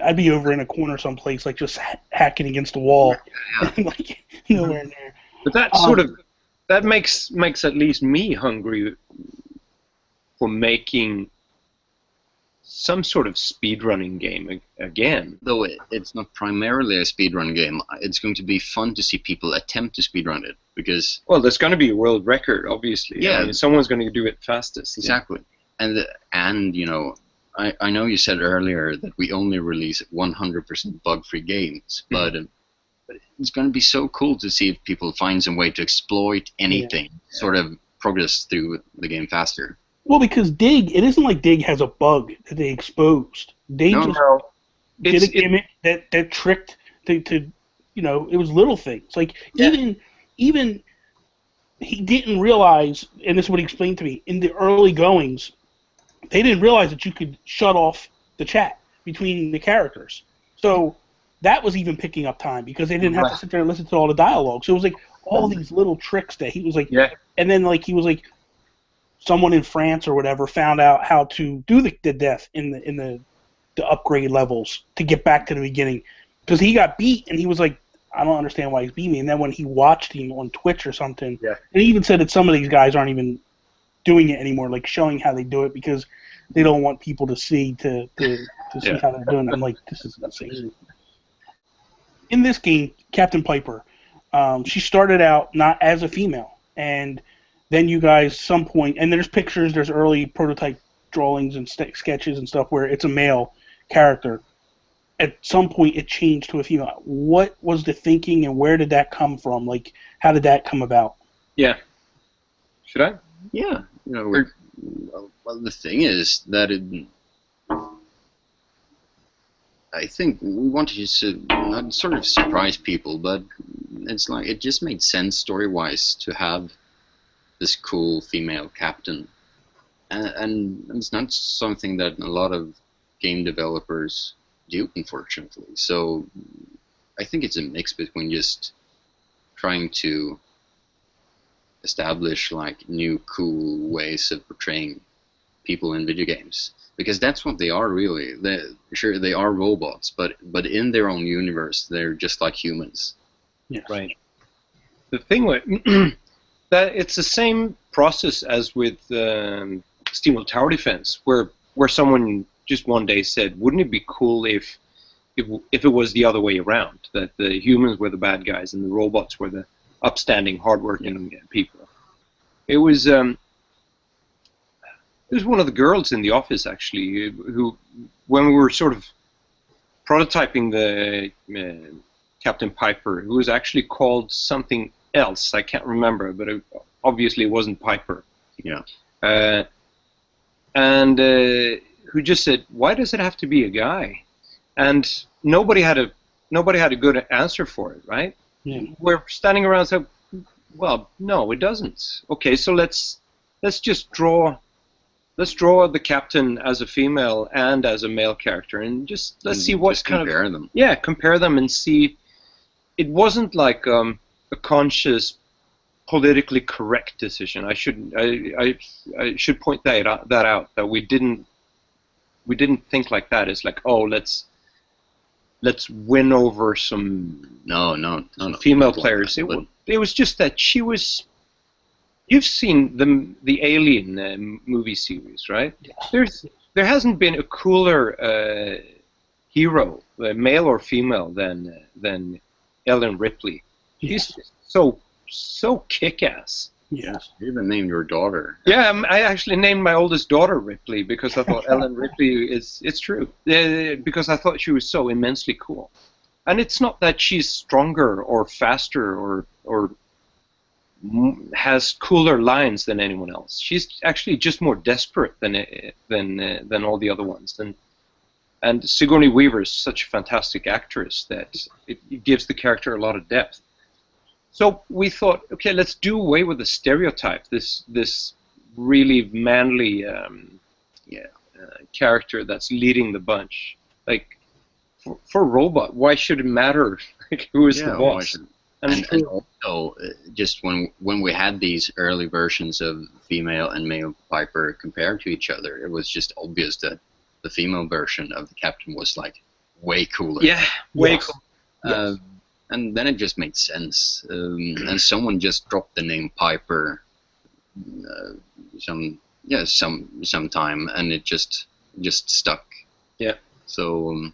I'd be over in a corner someplace, like just hacking against the wall, like nowhere near. But that makes at least me hungry for making some sort of speedrunning game again. Though it's not primarily a speedrun game, it's going to be fun to see people attempt to speedrun it, because there's going to be a world record, obviously. Yeah, I mean, someone's going to do it fastest. Exactly, and you know. I know you said earlier that we only release 100% bug-free games, but it's going to be so cool to see if people find some way to exploit anything, sort of progress through the game faster. Well, because Dig, it isn't like Dig has a bug that they exposed. They just did a gimmick that tricked to, you know, it was little things. Like, even he didn't realize, and this is what he explained to me, in the early goings, they didn't realize that you could shut off the chat between the characters. So that was even picking up time because they didn't have to sit there and listen to all the dialogue. So it was like all these little tricks that he was like, and then like he was like, someone in France or whatever found out how to do the death in the upgrade levels to get back to the beginning because he got beat and he was like, I don't understand why he's beating me. And then when he watched him on Twitch or something, and he even said that some of these guys aren't even doing it anymore, like showing how they do it because they don't want people to see to see how they're doing it. I'm like, this is insane. In this game, Captain Piper, she started out not as a female, and then you guys, some point, and there's pictures, there's early prototype drawings and sketches and stuff where it's a male character. At some point, it changed to a female. What was the thinking, and where did that come from? Like, how did that come about? Yeah. Should I? Yeah. Well, the thing is that I think we wanted to not sort of surprise people, but it's like it just made sense story-wise to have this cool female captain, and it's not something that a lot of game developers do, unfortunately. So I think it's a mix between just trying to establish like new cool ways of portraying people in video games, because that's what they are really. They are robots, but in their own universe, they're just like humans. Yes. Right. The thing with that it's the same process as with SteamWorld Tower Defense, where someone just one day said, "Wouldn't it be cool if it was the other way around? That the humans were the bad guys and the robots were the upstanding, hardworking people." It was one of the girls in the office actually who, when we were sort of prototyping the Captain Piper, who was actually called something else. I can't remember, but obviously it wasn't Piper. Yeah. And who just said, "Why does it have to be a guy?" And nobody had a good answer for it, right? Yeah. We're standing around and said, "Well, no, it doesn't." Okay, so let's just draw the captain as a female and as a male character, and let's see what kind of compare them. Yeah, compare them and see. It wasn't like a conscious, politically correct decision. I should point that out. That we didn't think like that. It's like, oh, let's win over some female players. It was just that she was. You've seen the Alien movie series, right? Yes. There hasn't been a cooler hero, male or female, than Ellen Ripley. She's so kick-ass. Yes. You even named your daughter. Yeah, I actually named my oldest daughter Ripley because I thought Ellen Ripley it's true. Because I thought she was so immensely cool. And it's not that she's stronger or faster or has cooler lines than anyone else. She's actually just more desperate than all the other ones. And Sigourney Weaver is such a fantastic actress that it gives the character a lot of depth. So we thought, okay, let's do away with the stereotype. This really manly character that's leading the bunch. Like for a robot, why should it matter who is the boss? And also, just when we had these early versions of female and male Piper compared to each other, it was just obvious that the female version of the captain was like way cooler. Yeah, way cooler. And then it just made sense. And someone just dropped the name Piper sometime, and it just stuck. Yeah. So.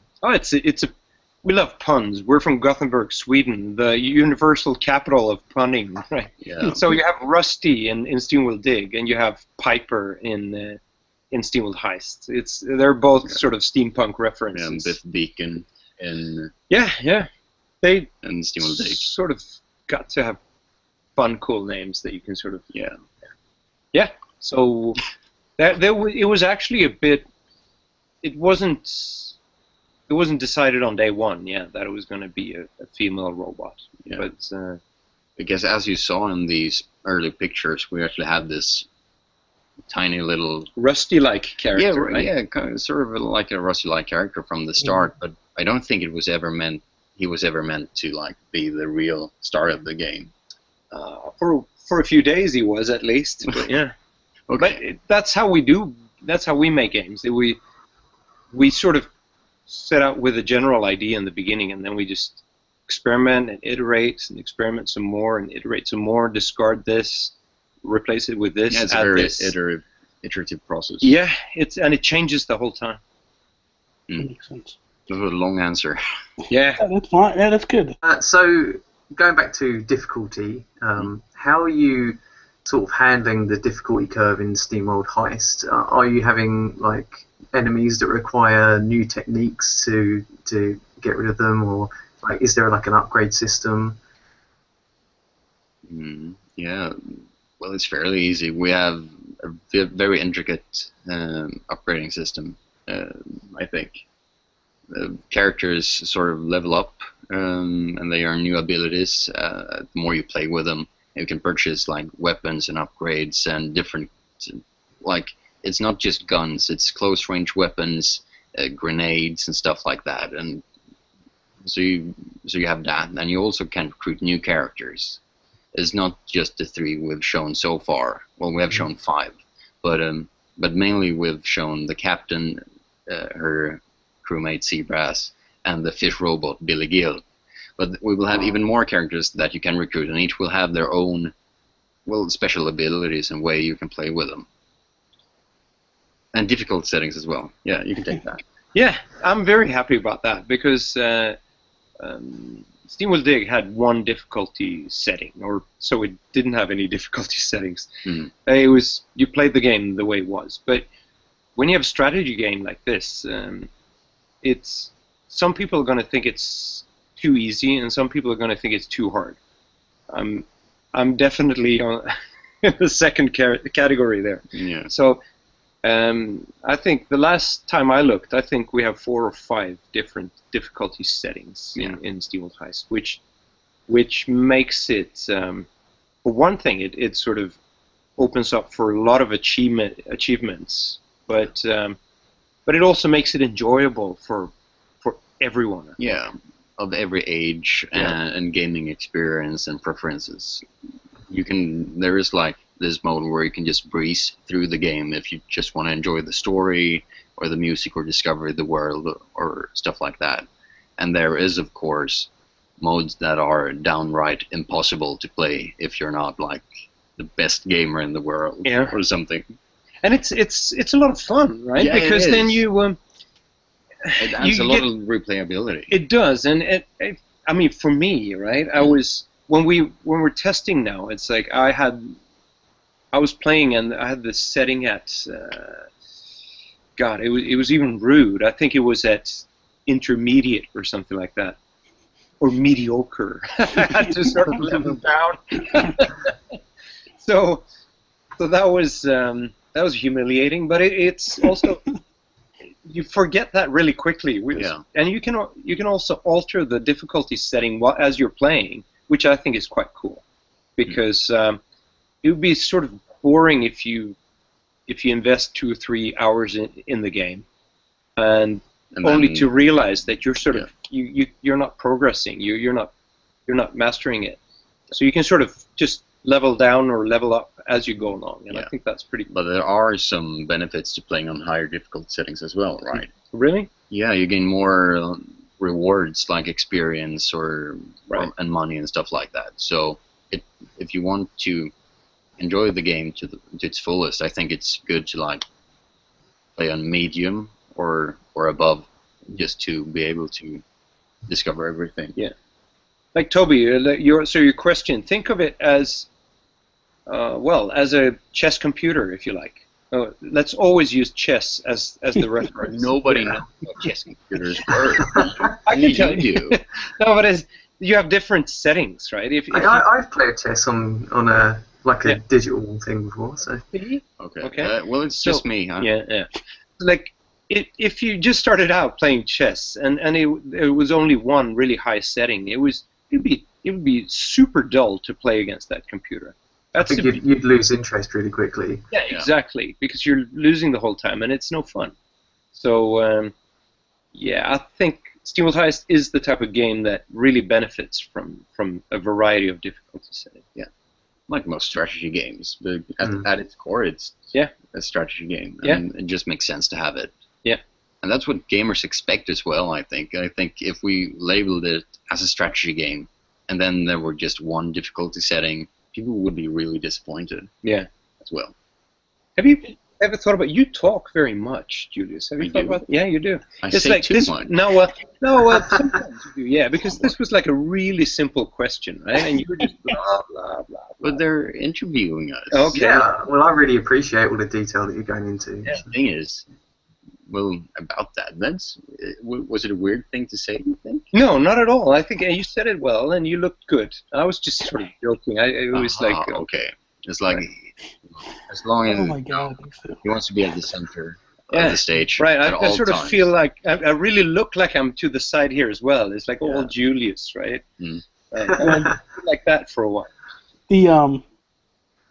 We love puns. We're from Gothenburg, Sweden, the universal capital of punning, right? Yeah. So you have Rusty in SteamWorld Dig, and you have Piper in SteamWorld Heist. They're both sort of steampunk references. And Biff Beacon in they and SteamWorld Dig sort of got to have fun, cool names that you can sort of yeah. So it was actually a bit. It wasn't decided on day one, that it was going to be a female robot. Yeah. But because as you saw in these early pictures, we actually had this tiny little Rusty-like character, right? Yeah, sort of like a Rusty-like character from the start. But I don't think it was ever meant he was ever meant to like be the real star of the game. For a few days he was at least. But yeah. Okay. But that's how we do. That's how we make games. We sort of set out with a general idea in the beginning, and then we just experiment and iterate and experiment some more and iterate some more. Discard this, replace it with this. Yeah, it's a add very this. iterative process. Yeah, it changes the whole time. That makes sense. That was a long answer. Yeah. Yeah, that's fine. Yeah, that's good. So going back to difficulty, how are you sort of handling the difficulty curve in SteamWorld Heist? Are you having like enemies that require new techniques to get rid of them, or like is there like an upgrade system? Yeah, well, it's fairly easy. We have a very intricate upgrading system, I think. The characters sort of level up, and they earn new abilities. The more you play with them, you can purchase like weapons and upgrades and different, like, it's not just guns, it's close range weapons, grenades and stuff like that. And so you have that, and you also can recruit new characters. It's not just the 3 we've shown so far. Well, we have shown 5, but mainly we've shown the captain, her crewmate Seabrass, and the fish robot Billy Gill. But we will have even more characters that you can recruit, and each will have their own, well, special abilities and way you can play with them. And difficult settings as well. Yeah, you can take that. Yeah, I'm very happy about that because SteamWorld Dig had one difficulty setting, or so it didn't have any difficulty settings. It was, you played the game the way it was. But when you have a strategy game like this, it's, some people are going to think it's too easy, and some people are going to think it's too hard. I'm definitely on in the second category there. Yeah. So I think the last time I looked, I think we have 4 or 5 different difficulty settings in SteamWorld Heist, which makes it, for one thing, it sort of opens up for a lot of achievements, but it also makes it enjoyable for everyone. Yeah, of every age and gaming experience and preferences. There is like this mode where you can just breeze through the game if you just want to enjoy the story or the music or discover the world or stuff like that. And there is, of course, modes that are downright impossible to play if you're not like the best gamer in the world or something. And it's a lot of fun, right? Yeah, because then you it adds a lot of replayability. It does, and I mean, for me, right? I was when we're testing now. It's like I was playing and I had this setting at God. It was even rude. I think it was at intermediate or something like that, or mediocre. I had to sort of level down. So that was humiliating, but it's also. You forget that really quickly, and you can also alter the difficulty setting as you're playing, which I think is quite cool, because it would be sort of boring if you invest 2 or 3 hours in the game, and only to realize that you're sort of you're not progressing, you're not mastering it, so you can sort of just level down or level up as you go along, and I think that's pretty cool. But there are some benefits to playing on higher difficulty settings as well, right? Really? Yeah, you gain more rewards like experience and money and stuff like that. So if you want to enjoy the game to its fullest, I think it's good to like play on medium or above, just to be able to discover everything. Yeah. Like Toby, your question, think of it as as a chess computer, if you like. Let's always use chess as the reference. Nobody knows what chess computers work. I can tell you. Do. No, but you have different settings, right? I've played chess on a digital thing before, so. Okay. Well, it's just me, huh? Yeah. Like, if you just started out playing chess and it was only one really high setting, it would be super dull to play against that computer. I think you'd lose interest really quickly. Yeah, exactly, because you're losing the whole time and it's no fun. So I think SteamWorld Heist is the type of game that really benefits from a variety of difficulty settings. Yeah, like most strategy games, but at its core, it's a strategy game, and it just makes sense to have it. Yeah, and that's what gamers expect as well. I think if we labeled it as a strategy game, and then there were just one difficulty setting, people would be really disappointed. Yeah, as well. Have you ever thought about? You talk very much, Julius. Have you thought about? Yeah, you do. I say like too much. No, sometimes you do. Yeah, because this was like a really simple question, right? And you were just blah blah blah. But they're interviewing us. Okay. Yeah. Well, I really appreciate all the detail that you're going into. Yeah. The thing is, well, about that, was it a weird thing to say? You think? No, not at all. I think you said it well, and you looked good. I was just sort of joking. It was like okay. It's like as long as he wants to be at the center of the stage. Right, I sort of feel like I really look like I'm to the side here as well. It's like all Julius, right? Like that for a while.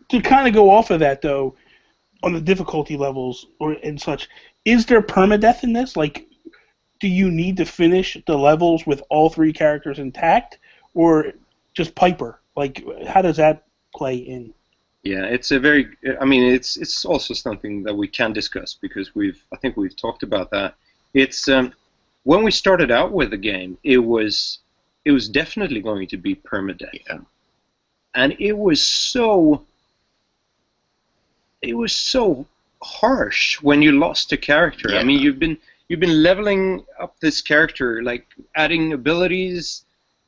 To kind of go off of that though, on the difficulty levels and such, is there permadeath in this? Like, do you need to finish the levels with all 3 characters intact, or just Piper? Like, how does that play in? Yeah, it's a very. I mean, it's also something that we can discuss because I think we've talked about that. It's when we started out with the game, it was definitely going to be permadeath, and it was so harsh when you lost a character. I mean, you've been leveling up this character, like adding abilities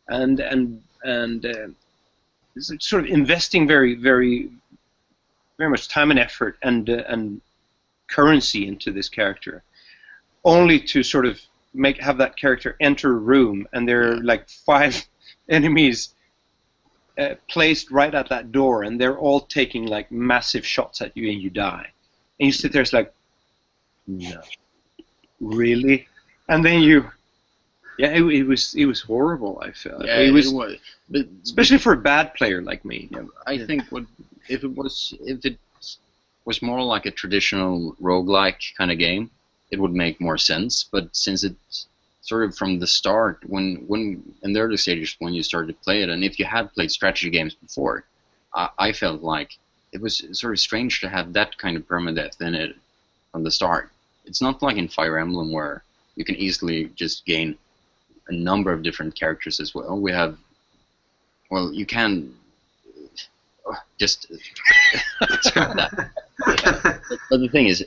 and sort of investing very much time and effort and currency into this character, only to sort of have that character enter a room and there are like 5 enemies placed right at that door, and they're all taking like massive shots at you, and you die, and you sit there, it's like, no, really, and then it was horrible. I felt it was but especially for a bad player like me. Yeah, I think if it was more like a traditional roguelike kind of game, it would make more sense. But since it's sort of from the start, when in the early stages when you started to play it, and if you had played strategy games before, I felt like it was sort of strange to have that kind of permadeath in it from the start. It's not like in Fire Emblem where you can easily just gain a number of different characters as well. You can just scrap that. But the thing is,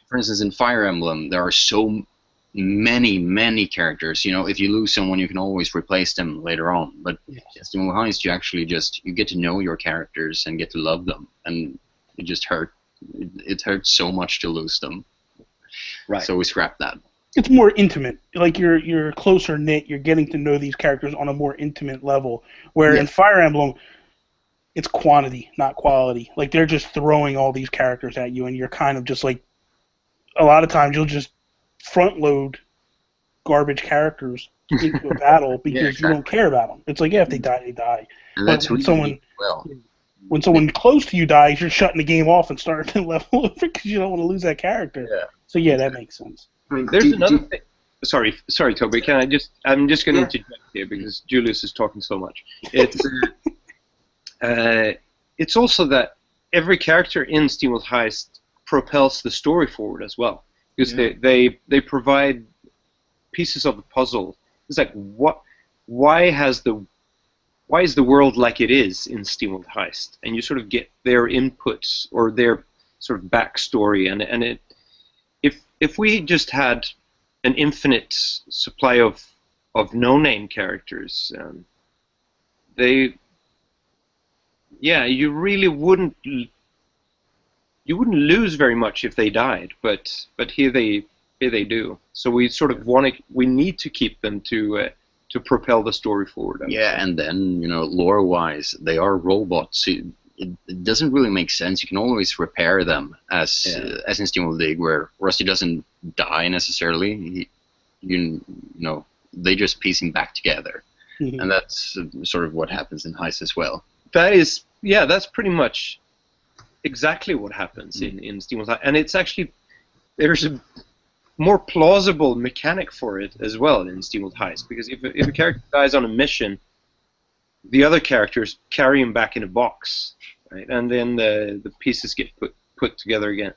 for instance, in Fire Emblem, there are so many characters. You know, if you lose someone, you can always replace them later on. But in Heist, you actually you get to know your characters and get to love them, and it just hurts. It hurts so much to lose them. Right. So we scrap that. It's more intimate. Like you're closer knit. You're getting to know these characters on a more intimate level. Where in Fire Emblem, it's quantity, not quality. Like they're just throwing all these characters at you, and you're kind of just like. A lot of times you'll just front load garbage characters into a battle because you don't care about them. It's like if they die, they die. And but when someone close to you dies, you're shutting the game off and starting to level over because you don't want to lose that character. Yeah. So that makes sense. I mean, there's another thing. Sorry, Toby. I'm just going to interject here because Julius is talking so much. It's also that every character in SteamWorld Heist propels the story forward as well, because they provide pieces of the puzzle. It's like why is the world like it is in SteamWorld Heist, and you sort of get their inputs or their sort of backstory, and if we just had an infinite supply of no-name characters, you really wouldn't. You wouldn't lose very much if they died, but here they do. So we sort of we need to keep them to propel the story forward. And then lore-wise, they are robots. It doesn't really make sense. You can always repair them, as in SteamWorld Dig, where Rusty doesn't die necessarily. They just piece him back together, and that's sort of what happens in Heist as well. That's pretty much. Exactly what happens in SteamWorld Heist, and it's actually there's more plausible mechanic for it as well in Steamworld Heist, because if a character dies on a mission, the other characters carry him back in a box, right? And then the pieces get put together again.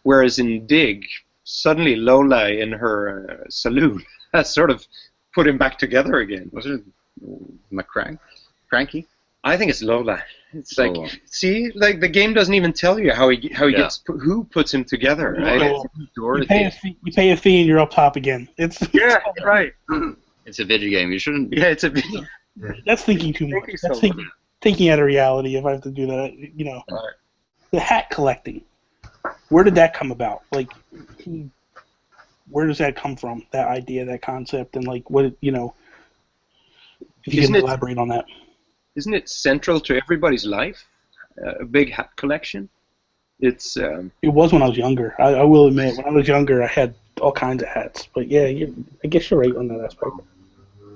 Whereas in Dig, suddenly Lola in her saloon has sort of put him back together again. Was it Cranky? I think it's Lola. It's like, see, like the game doesn't even tell you how he gets who puts him together, right? You pay a fee and you're up top again. It's right. It's a video game. You shouldn't. Yeah, it's a video. That's thinking too much. That's thinking out of reality. If I have to do that, Right. The hat collecting. Where did that come about? Like, where does that come from? That idea, that concept, and like what if you can elaborate on that. Isn't it central to everybody's life? A big hat collection. It was when I was younger. I will admit, when I was younger, I had all kinds of hats. But yeah, I guess you're right on that aspect.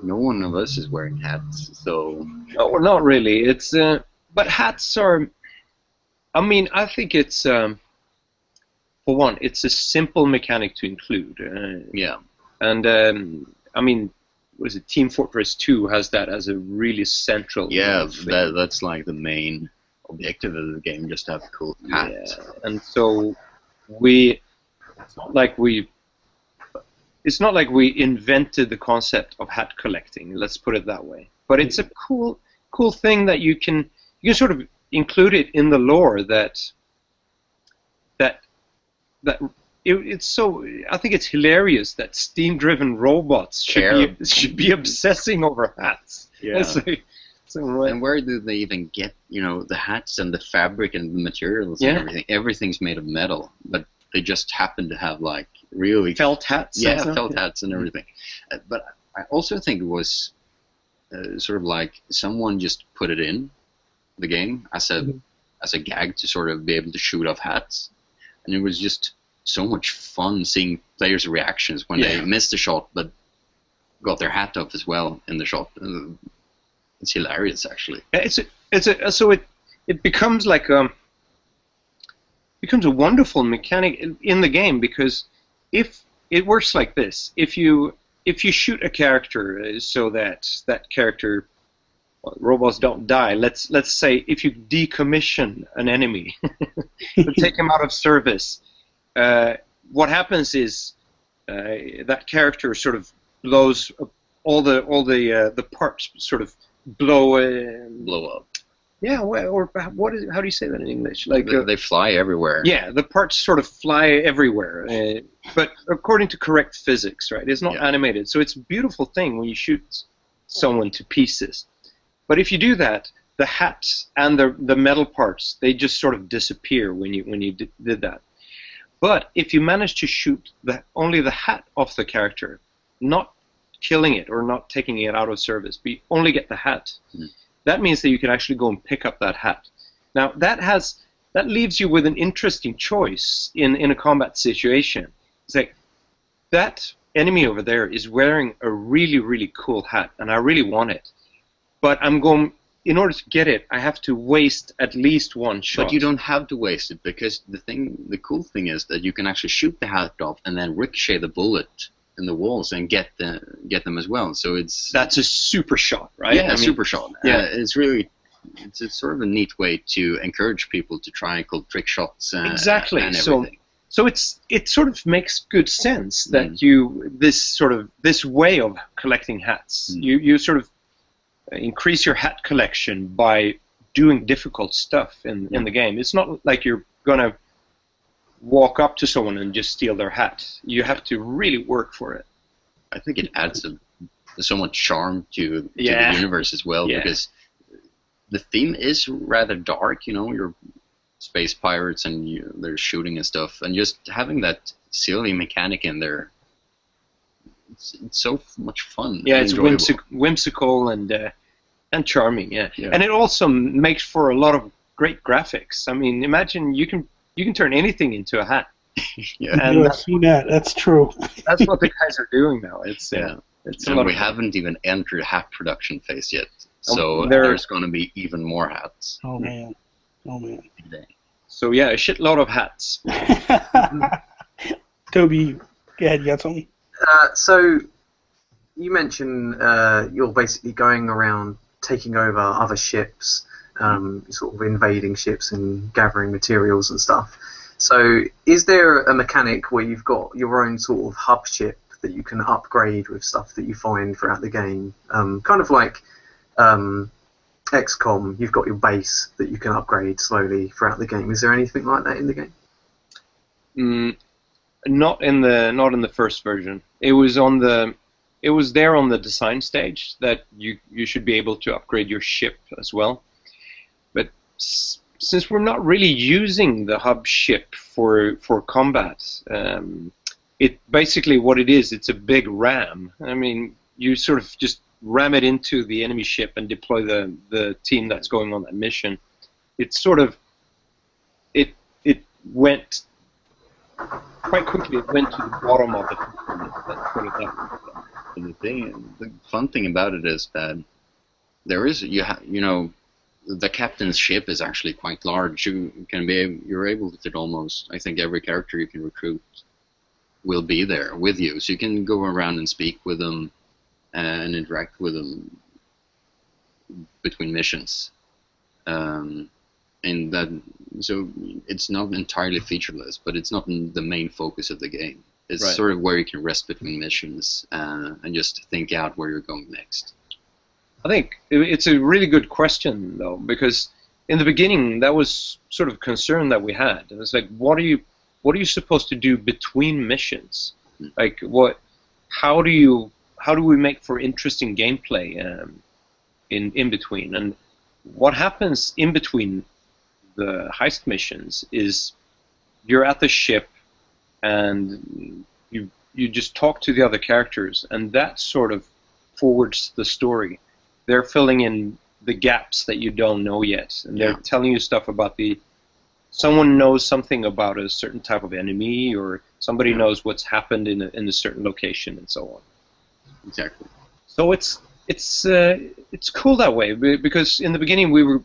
No one of us is wearing hats, so. No, not really. It's but hats are. I mean, I think it's for one, it's a simple mechanic to include. And I mean. Was it Team Fortress 2 has that as a really central thing. That's like the main objective of the game, just to have a cool hat. Yeah. And so it's not like we invented the concept of hat collecting, let's put it that way. But it's a cool thing that you can sort of include it in the lore that it's so. I think it's hilarious that steam-driven robots should be obsessing over hats. Yeah. And where do they even get, the hats and the fabric and the materials and everything? Everything's made of metal, but they just happen to have like really felt hats. Yeah, felt hats and everything. But I also think it was sort of like someone just put it in the game as a gag to sort of be able to shoot off hats, and it was just so much fun seeing players' reactions when they missed the shot but got their hat off as well in the shot. It's hilarious, actually. So it becomes like a wonderful mechanic in the game, because if it works like this, if you shoot a character so that character robots don't die. Let's say if you decommission an enemy, take him out of service. What happens is that character sort of blows all the parts sort of blow up. Yeah, or how do you say that in English? Like they fly everywhere. Yeah, the parts sort of fly everywhere, but according to correct physics, right? It's not animated, so it's a beautiful thing when you shoot someone to pieces. But if you do that, the hats and the metal parts, they just sort of disappear when you did that. But if you manage to shoot only the hat off the character, not killing it or not taking it out of service, but you only get the hat, that means that you can actually go and pick up that hat. Now that leaves you with an interesting choice in a combat situation. It's like that enemy over there is wearing a really, really cool hat, and I really want it. But in order to get it, I have to waste at least one shot. But you don't have to waste it, because the cool thing is that you can actually shoot the hat off and then ricochet the bullet in the walls and get them as well. So that's a super shot, right? Yeah, super shot. Yeah, it's sort of a neat way to encourage people to try cool trick shots. Exactly. And everything. So it sort of makes good sense that this way of collecting hats, you sort of increase your hat collection by doing difficult stuff in the game. It's not like you're gonna walk up to someone and just steal their hat. You have to really work for it. I think it adds so much charm to the universe as well, because the theme is rather dark. You're space pirates and they're shooting and stuff, and just having that silly mechanic in there, it's so much fun. Yeah, it's whimsical and charming. Yeah, and it also makes for a lot of great graphics. I mean, imagine you can turn anything into a hat. And I've seen that. That's true. That's what the guys are doing now. It's and we haven't even entered hat production phase yet, so there's going to be even more hats. Oh man. So yeah, a shitload of hats. Toby, Go ahead, you got something? So you mentioned you're basically going around taking over other ships, sort of invading ships and gathering materials and stuff. So is there a mechanic where you've got your own sort of hub ship that you can upgrade with stuff that you find throughout the game? Kind of like XCOM, you've got your base that you can upgrade slowly throughout the game. Is there anything like that in the game? Not in the first version. It was there on the design stage that you should be able to upgrade your ship as well. But since we're not really using the hub ship for combat, it basically what it is, it's a big ram. I mean, you sort of just ram it into the enemy ship and deploy the team that's going on that mission. It's sort of it went quite quickly. It went to the bottom of the performance. Let's put it that way. And the fun thing about it is that there is the captain's ship is actually quite large. You're able to fit almost, I think, every character you can recruit will be there with you, so you can go around and speak with them and interact with them between missions. And that, so it's not entirely featureless, but it's not the main focus of the game. It's Right. sort of where you can rest between missions and just think out where you're going next. I think it's a really good question, though, because in the beginning that was sort of concern that we had. It was like, what are you supposed to do between missions? Like, how do we make for interesting gameplay in between? And what happens in between the heist missions is you're at the ship and you just talk to the other characters, and that sort of forwards the story. They're filling in the gaps that you don't know yet, and they're telling you stuff about someone knows something about a certain type of enemy, or somebody knows what's happened in a certain location, and so on. Exactly. So it's cool that way, because in the beginning we were,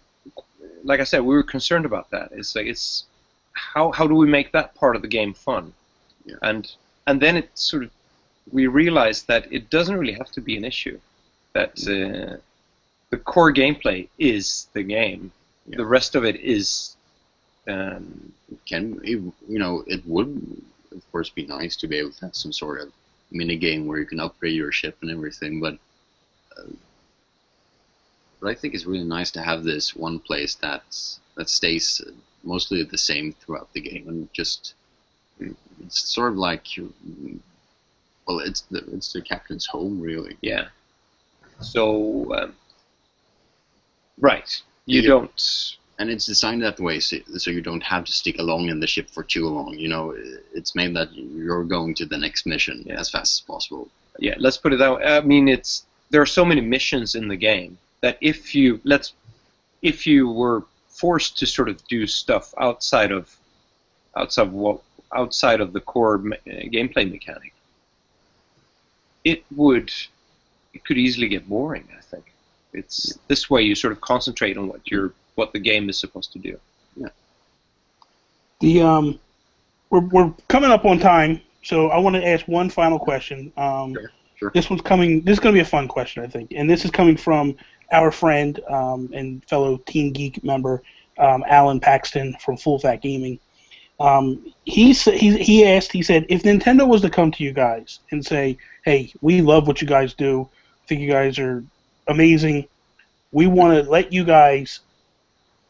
like I said, we were concerned about that. It's how do we make that part of the game fun? Yeah. And then it sort of, we realized that it doesn't really have to be an issue. That the core gameplay is the game. Yeah. The rest of it is. It would of course be nice to be able to have some sort of mini game where you can upgrade your ship and everything, but I think it's really nice to have this one place that stays mostly the same throughout the game, and just it's sort of like it's the captain's home, really. Yeah. So right, you don't. And it's designed that way so you don't have to stick along in the ship for too long. It's made that you're going to the next mission as fast as possible. Yeah, let's put it that way. I mean, there are so many missions in the game that if you were forced to sort of do stuff outside of the core gameplay mechanic, it could easily get boring. I think it's this way you sort of concentrate on what the game is supposed to do. Yeah. We're coming up on time, so I want to ask one final question. Sure. This is going to be a fun question, I think, and this is coming from our friend and fellow Team Geek member, Alan Paxton from Full Fat Gaming. He said, if Nintendo was to come to you guys and say, hey, we love what you guys do, I think you guys are amazing, we want to let you guys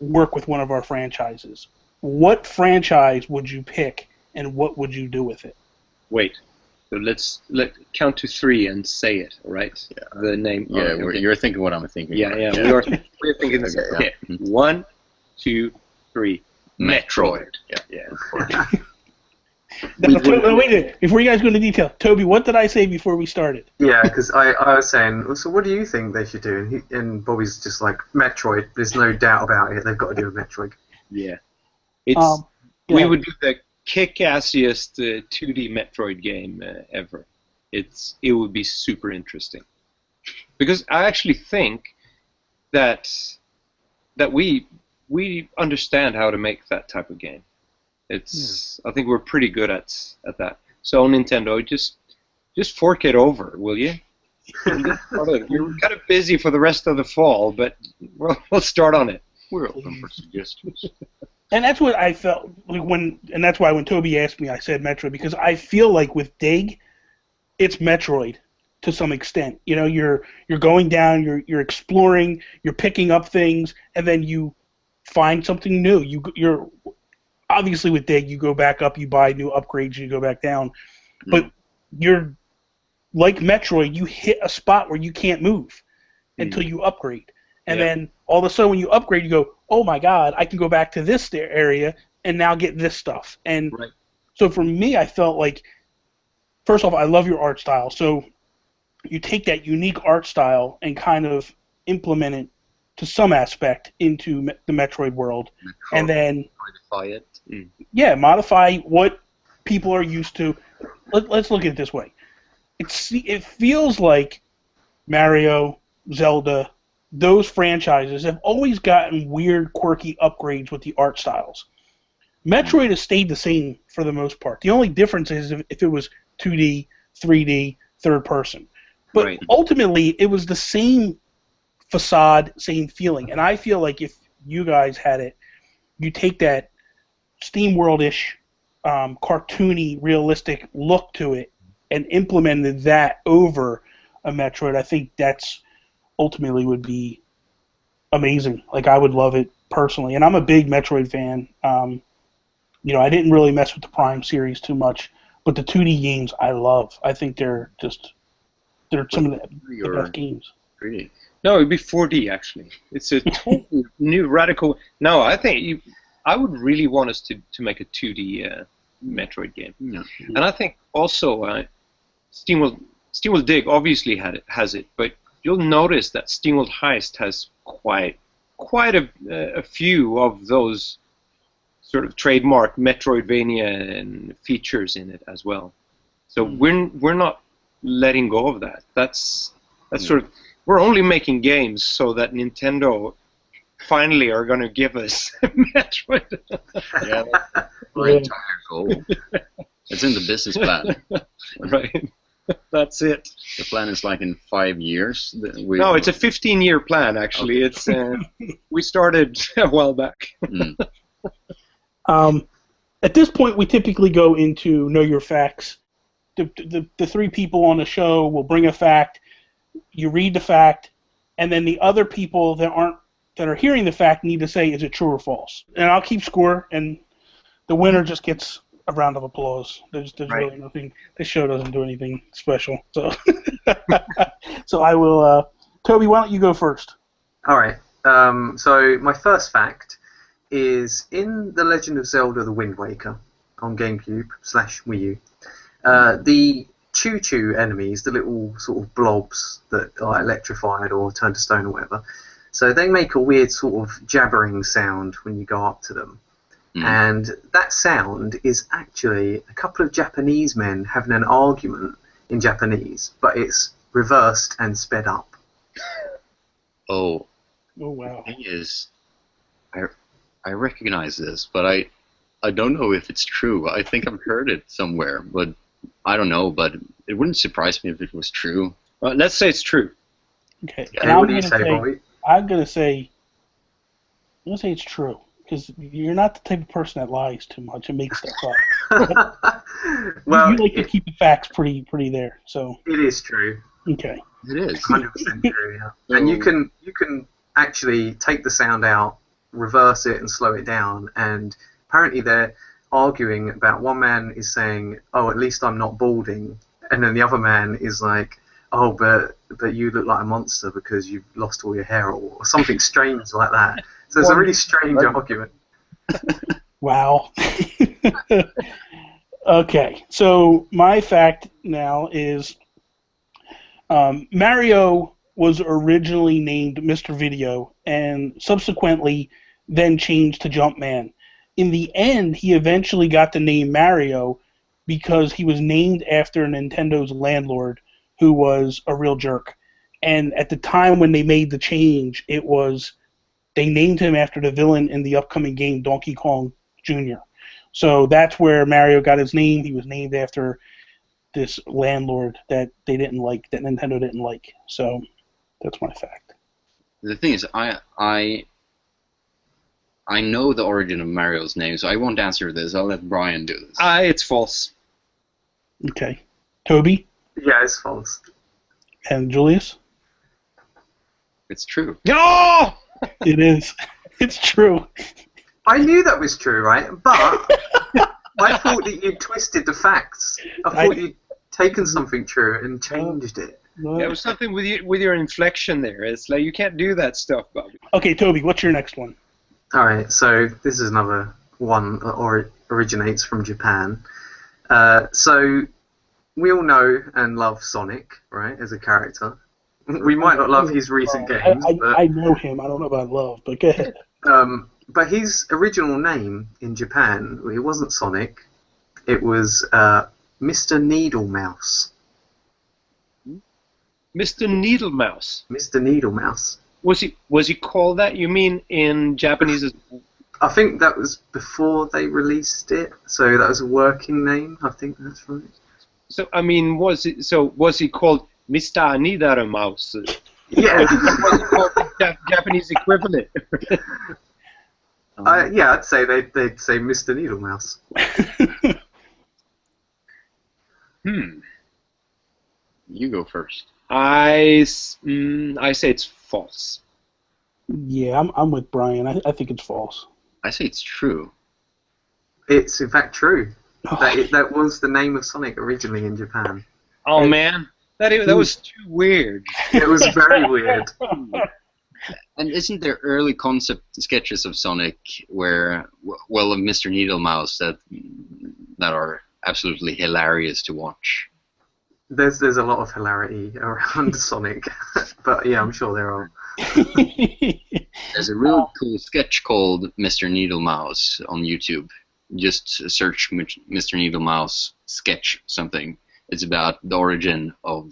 work with one of our franchises, what franchise would you pick and what would you do with it? Wait. So let's count to 3 and say it, all right? Yeah. The name. Yeah, okay. You're thinking what I'm thinking. Yeah. We're thinking the same. Okay. 1, 2, 3. Metroid. Yeah. Wait a minute. Before you guys go into detail, Toby, what did I say before we started? Yeah, because I was saying, so what do you think they should do? And Bobby's just like, Metroid. There's no doubt about it. They've got to do a Metroid. Yeah. We would do the kick-assiest 2D Metroid game ever. It would be super interesting. Because I actually think that we understand how to make that type of game. I think we're pretty good at that. So Nintendo, just fork it over, will you? You're kind of busy for the rest of the fall, but we'll start on it. We're open for suggestions. And that's what I felt like and that's why when Toby asked me, I said Metroid, because I feel like with Dig, it's Metroid to some extent. You know, you're going down, you're exploring, you're picking up things, and then you find something new. You're obviously with Dig, you go back up, you buy new upgrades, you go back down, but you're like Metroid, you hit a spot where you can't move until you upgrade. And then all of a sudden when you upgrade, you go, oh my god, I can go back to this area and now get this stuff. And so for me, I felt like, first off, I love your art style. So you take that unique art style and kind of implement it to some aspect into the Metroid world. And then modify it. Yeah, modify what people are used to. Let's look at it this way. It feels like Mario, Zelda, those franchises have always gotten weird, quirky upgrades with the art styles. Metroid has stayed the same for the most part. The only difference is if it was 2D, 3D, third person. But ultimately, it was the same facade, same feeling. And I feel like if you guys had it, you take that SteamWorld-ish, cartoony, realistic look to it, and implemented that over a Metroid, I think that's ultimately would be amazing. Like, I would love it personally. And I'm a big Metroid fan. You know, I didn't really mess with the Prime series too much, but the 2D games I love. I think they're some of the best games. Really? No, it'd be 4D, actually. It's a totally new, radical... No, I think I would really want us to make a 2D Metroid game. Yeah. And I think also SteamWorld Dig obviously has it, but you'll notice that SteamWorld Heist has quite a few of those sort of trademark Metroidvania and features in it as well. So we're not letting go of that. That's sort of, we're only making games so that Nintendo finally are going to give us Metroid. Yeah, right. Goal. It's in the business plan. Right. That's it. The plan is like in 5 years. No, it's a 15-year plan, actually. Okay. It's we started a while back. At this point, we typically go into Know Your Facts. The three people on the show will bring a fact. You read the fact, and then the other people that are hearing the fact need to say, is it true or false? And I'll keep score, and the winner just gets a round of applause. There's really nothing. This show doesn't do anything special. So, so I will. Toby, why don't you go first? All right. So my first fact is in The Legend of Zelda: The Wind Waker on GameCube/Wii U. The choo-choo enemies, the little sort of blobs that are electrified or turn to stone or whatever. So they make a weird sort of jabbering sound when you go up to them. And that sound is actually a couple of Japanese men having an argument in Japanese, but it's reversed and sped up. Oh wow! The thing is, I recognize this, but I don't know if it's true. I think I've heard it somewhere, but I don't know. But it wouldn't surprise me if it was true. Let's say it's true. Okay. And what do you say, Bobby? I'm gonna say it's true. Because you're not the type of person that lies too much and makes stuff up. Well, you like to keep the facts pretty there. So it is true. Okay. It is 100% true. Yeah. And you can actually take the sound out, reverse it, and slow it down. And apparently they're arguing about, one man is saying, "Oh, at least I'm not balding," and then the other man is like, "Oh, but you look like a monster because you've lost all your hair," or something strange like that. So it's a really strange argument. Wow. Okay, so my fact now is Mario was originally named Mr. Video and subsequently then changed to Jumpman. In the end, he eventually got the name Mario because he was named after Nintendo's landlord, who was a real jerk. And at the time when they made the change, they named him after the villain in the upcoming game, Donkey Kong Jr. So that's where Mario got his name. He was named after this landlord that they didn't like, that Nintendo didn't like. So that's my fact. The thing is, I know the origin of Mario's name, so I won't answer this. I'll let Brjann do this. It's false. Okay. Toby Yeah, it's false. and Julius? It's true. No! It is. It's true. I knew that was true, right? But I thought that you twisted the facts. I thought you'd taken something true and changed it. There was something with your inflection there. It's like you can't do that stuff, Bobby. Okay, Toby, what's your next one? All right, so this is another one that originates from Japan. So we all know and love Sonic, right, as a character. We might not love his recent games, but I know him. I don't know about love, but go ahead. but his original name in Japan, it wasn't Sonic. It was Mr. Needle Mouse. Mr. Needle Mouse. Mr. Needle Mouse. Was he called that? You mean in Japanese? I think that was before they released it, so that was a working name. I think that's right. So I mean, was he called Mr. Needle Mouse? Yeah. Was he called the Japanese equivalent? Yeah, I'd say they'd say Mr. Needle Mouse. You go first. I say it's false. Yeah, I'm with Brjann. I think it's false. I say it's true. It's in fact true. That was the name of Sonic originally in Japan. Oh man, that was too weird. It was very weird. And isn't there early concept sketches of Sonic where, well, of Mr. Needlemouse that are absolutely hilarious to watch? There's a lot of hilarity around Sonic, but yeah, I'm sure there are. There's a really cool sketch called Mr. Needlemouse on YouTube. Just search Mr. Needlemouse sketch something. It's about the origin of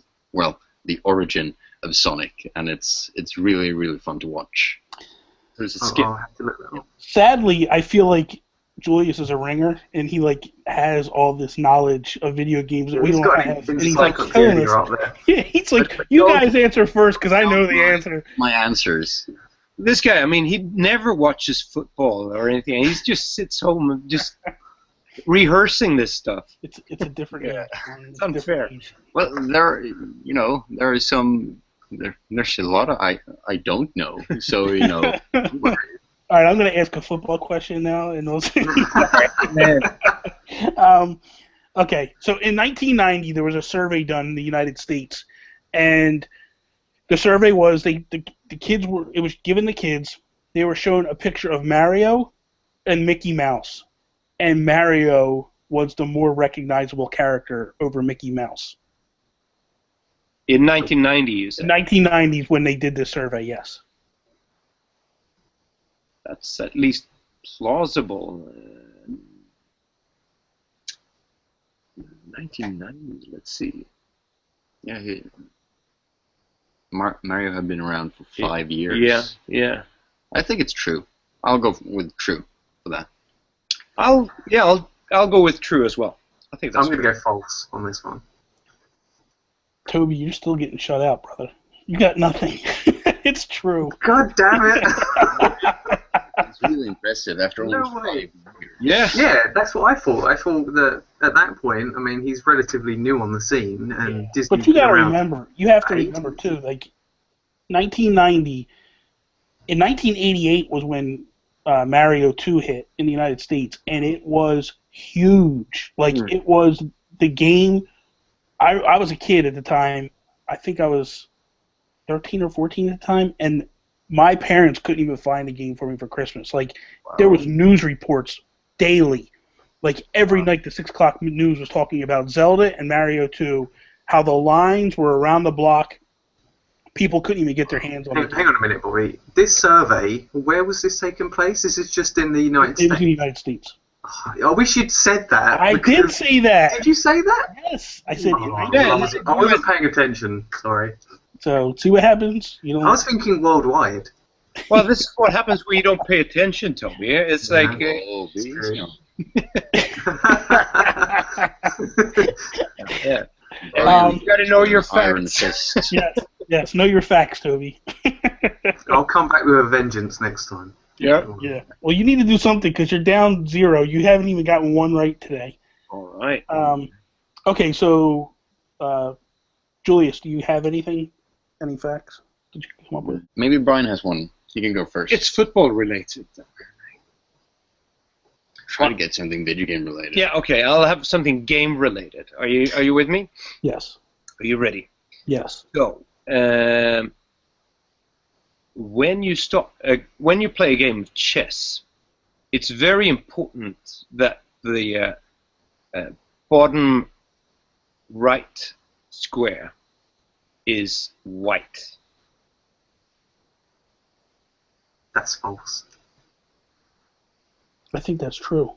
Sonic, and it's really, really fun to watch. There's a skit. I'll have to look that up. Sadly, I feel like Julius is a ringer, and he has all this knowledge of video games that we don't have. And he's telling us. Yeah, he's like, you guys answer first because I know the answer. My answers. This guy, I mean, he never watches football or anything. He just sits home and just rehearsing this stuff. It's a different age. It's unfair. Well, there's a lot of I don't know. So All right, I'm going to ask a football question now, and those. Okay, so in 1990 there was a survey done in the United States, and the survey was the kids were. It was given the kids. They were shown a picture of Mario and Mickey Mouse, and Mario was the more recognizable character over Mickey Mouse. In 1990s. In 1990s, when they did this survey, yes. That's at least plausible. 1990s. Let's see. Yeah, Mario had been around for 5 years. Yeah. I think it's true. I'll go with true for that. I'll go with true as well. I think that's I'm going to go false on this one. Toby, you're still getting shut out, brother. You got nothing. It's true. God damn it! It's really impressive after only 5 years. Yeah. Yeah, that's what I thought. I thought that at that point, I mean, he's relatively new on the scene, and Disney. But you got to remember, you have to remember too, 1990. In 1988 was when Mario 2 hit in the United States, and it was huge. It was the game. I was a kid at the time. I think I was 13 or 14 at the time, and my parents couldn't even find a game for me for Christmas. There was news reports daily. Every night the 6 o'clock news was talking about Zelda and Mario 2, how the lines were around the block. People couldn't even get their hands on it. Hang on a minute, boy. This survey, where was this taking place? Is it just in the United States? It was in the United States. I wish you'd said that. I did say that. Did you say that? Yes, I said I wasn't paying attention. Sorry. So, see what happens? I was thinking worldwide. Well, this is what happens when you don't pay attention, Toby. It's like... Yeah. Um, You got to know your Iron facts. fist. yes, know your facts, Toby. I'll come back with a vengeance next time. Yeah. Yeah. Well, you need to do something because you're down 0. You haven't even gotten one right today. All right. Okay, so Julius, do you have anything? Any facts? Did you come up with? Maybe Brian has one. He can go first. It's football related. Try to get something video game related. Yeah. Okay. I'll have something game related. Are you with me? Yes. Are you ready? Yes. Go. When you play a game of chess, it's very important that the bottom right square is white. That's false. I think that's true.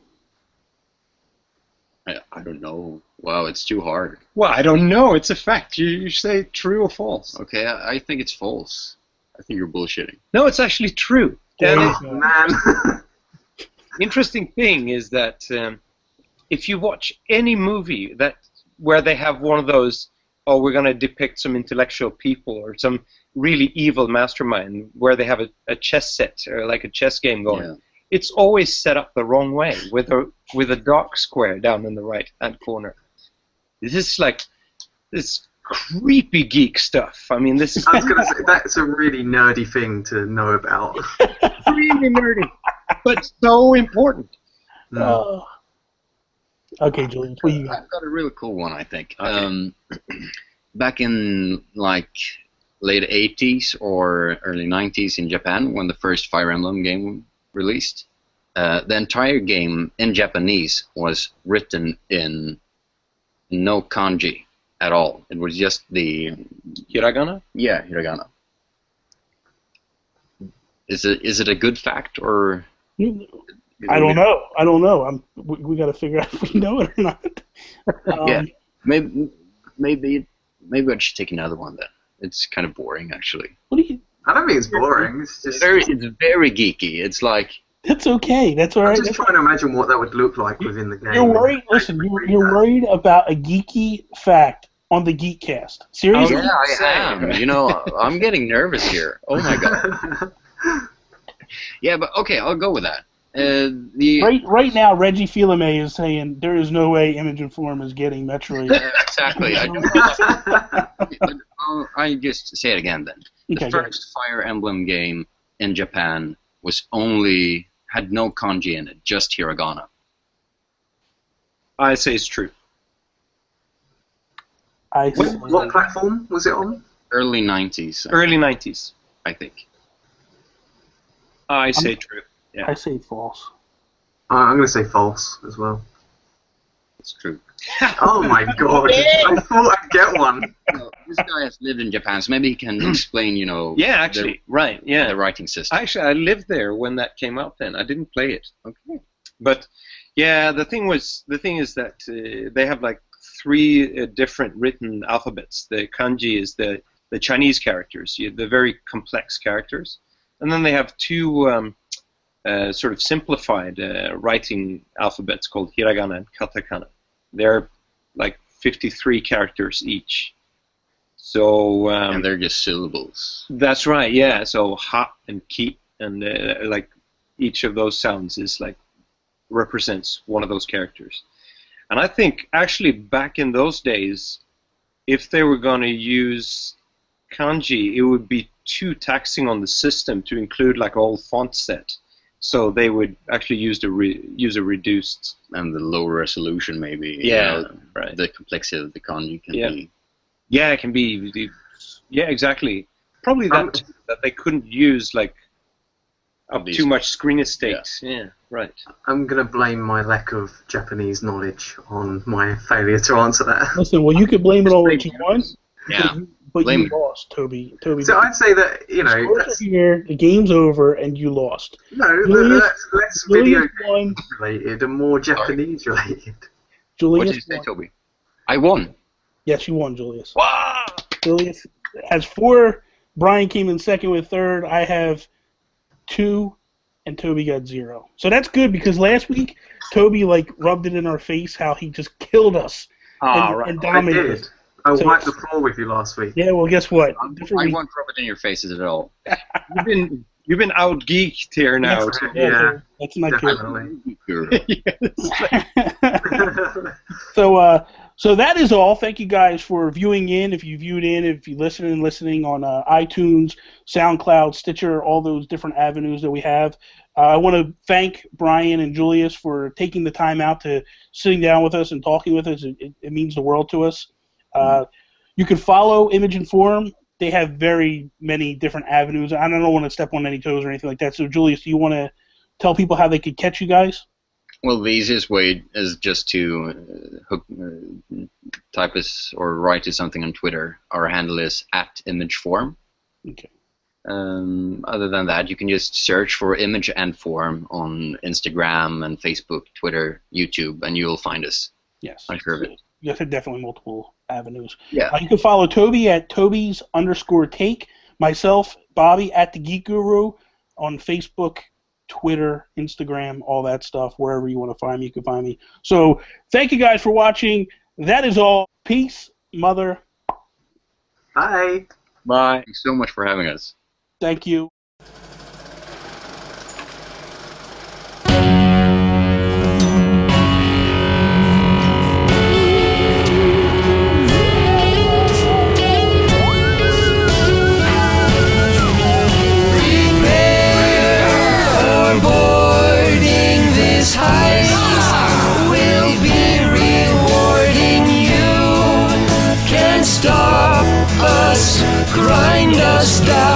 I don't know. Wow, it's too hard. Well, I don't know. It's a fact. You say true or false. Okay, I think it's false. I think you're bullshitting. No, it's actually true. Yeah. Oh, man. Interesting thing is that if you watch any movie where they have one of those, oh, we're going to depict some intellectual people or some really evil mastermind where they have a chess set or like a chess game going, Yeah. it's always set up the wrong way with a dark square down in the right-hand corner. This is like this creepy geek stuff. I mean, this is I was going to say, that's a really nerdy thing to know about. really nerdy, but so important. Okay, Julian, what you got? I've got a really cool one, I think. Okay. Back in like late 80s or early 90s in Japan, when the first Fire Emblem game released, the entire game in Japanese was written in no kanji at all. It was just the Hiragana? yeah, hiragana. Is it a good fact or? I don't know. We got to figure out if we know it or not. Yeah, maybe I should take another one then. It's kind of boring actually. What do you? I don't think it's boring. It's just. It's very geeky. It's like That's okay. That's all I'm right. just trying to imagine what that would look like within the game. You're worried. Listen, you're worried about a geeky fact on the Geek Cast. Seriously? yeah, I am. You know, I'm getting nervous here. Oh my god. Yeah, but okay, I'll go with that. Right now, Reggie Fils-Aimé is saying there is no way Image and Form is getting Metroid. Exactly. I just say it again then. Okay, The first Fire Emblem game in Japan had no kanji in it, just hiragana. I say it's true. What platform was it on? Early 90s, Early 90s. I think. I say true. Yeah. I say false. I'm going to say false as well. It's true. Oh my god! I thought I'd get one. This guy has lived in Japan, so maybe he can explain, Yeah, actually, right. Yeah. the writing system. Actually, I lived there when that came out. Then I didn't play it. Okay. But yeah, the thing is that they have like 3 different written alphabets. The kanji is the Chinese characters, the very complex characters, and then they have 2 sort of simplified writing alphabets called hiragana and katakana. They're like 53 characters each. So And they're just syllables. that's right, yeah. So ha and ki, and like each of those sounds is like represents one of those characters. And I think actually back in those days, if they were going to use kanji, it would be too taxing on the system to include like a whole font set. So they would actually use a reduced. And the low resolution, maybe. Yeah, right. The complexity of the kanji can be. Yeah, it can be. Yeah, exactly. Probably that they couldn't use like up too much screen estate. Yeah, right. I'm going to blame my lack of Japanese knowledge on my failure to answer that. Listen, well, you can blame it on what you want. Yeah. But Blame you it. lost, Toby. So I'd say that, Scores are here, the game's over, and you lost. no, that's less video Julius won. related and more Japanese related. Julius What did you say, won. Toby? I won. Yes, you won, Julius. Wow. Julius has 4. Brian came in second with 3rd. I have 2, and Toby got 0. So that's good because last week Toby rubbed it in our face how he just killed us and I dominated did. us. I So- wiped the floor with you last week. Yeah, well, guess what? I won't rub it in your faces at all. You've been out geeked here now. That's, too. Yeah, that's not definitely. good. So that is all. Thank you guys for viewing in. If you viewed in, if you listening on iTunes, SoundCloud, Stitcher, all those different avenues that we have. I want to thank Brjann and Julius for taking the time out to sitting down with us and talking with us. It means the world to us. You can follow Image and Forum. They have very many different avenues. I don't want to step on any toes or anything like that. So, Julius, do you want to tell people how they could catch you guys? Well, the easiest way is just to type us or write us something on Twitter. Our handle is @imageform. Okay. Other than that, you can just search for Image and Form on Instagram and Facebook, Twitter, YouTube, and you'll find us. Yes. I'm sure of it. Yes, definitely multiple avenues. Yeah. You can follow Toby at Toby's_take, myself, Bobby, at The Geek Guru on Facebook, Twitter, Instagram, all that stuff. Wherever you want to find me, you can find me. So thank you guys for watching. That is all. Peace, mother. Bye. Bye. Thanks so much for having us. Thank you. Heist will be rewarding you. Can't stop us, grind us down.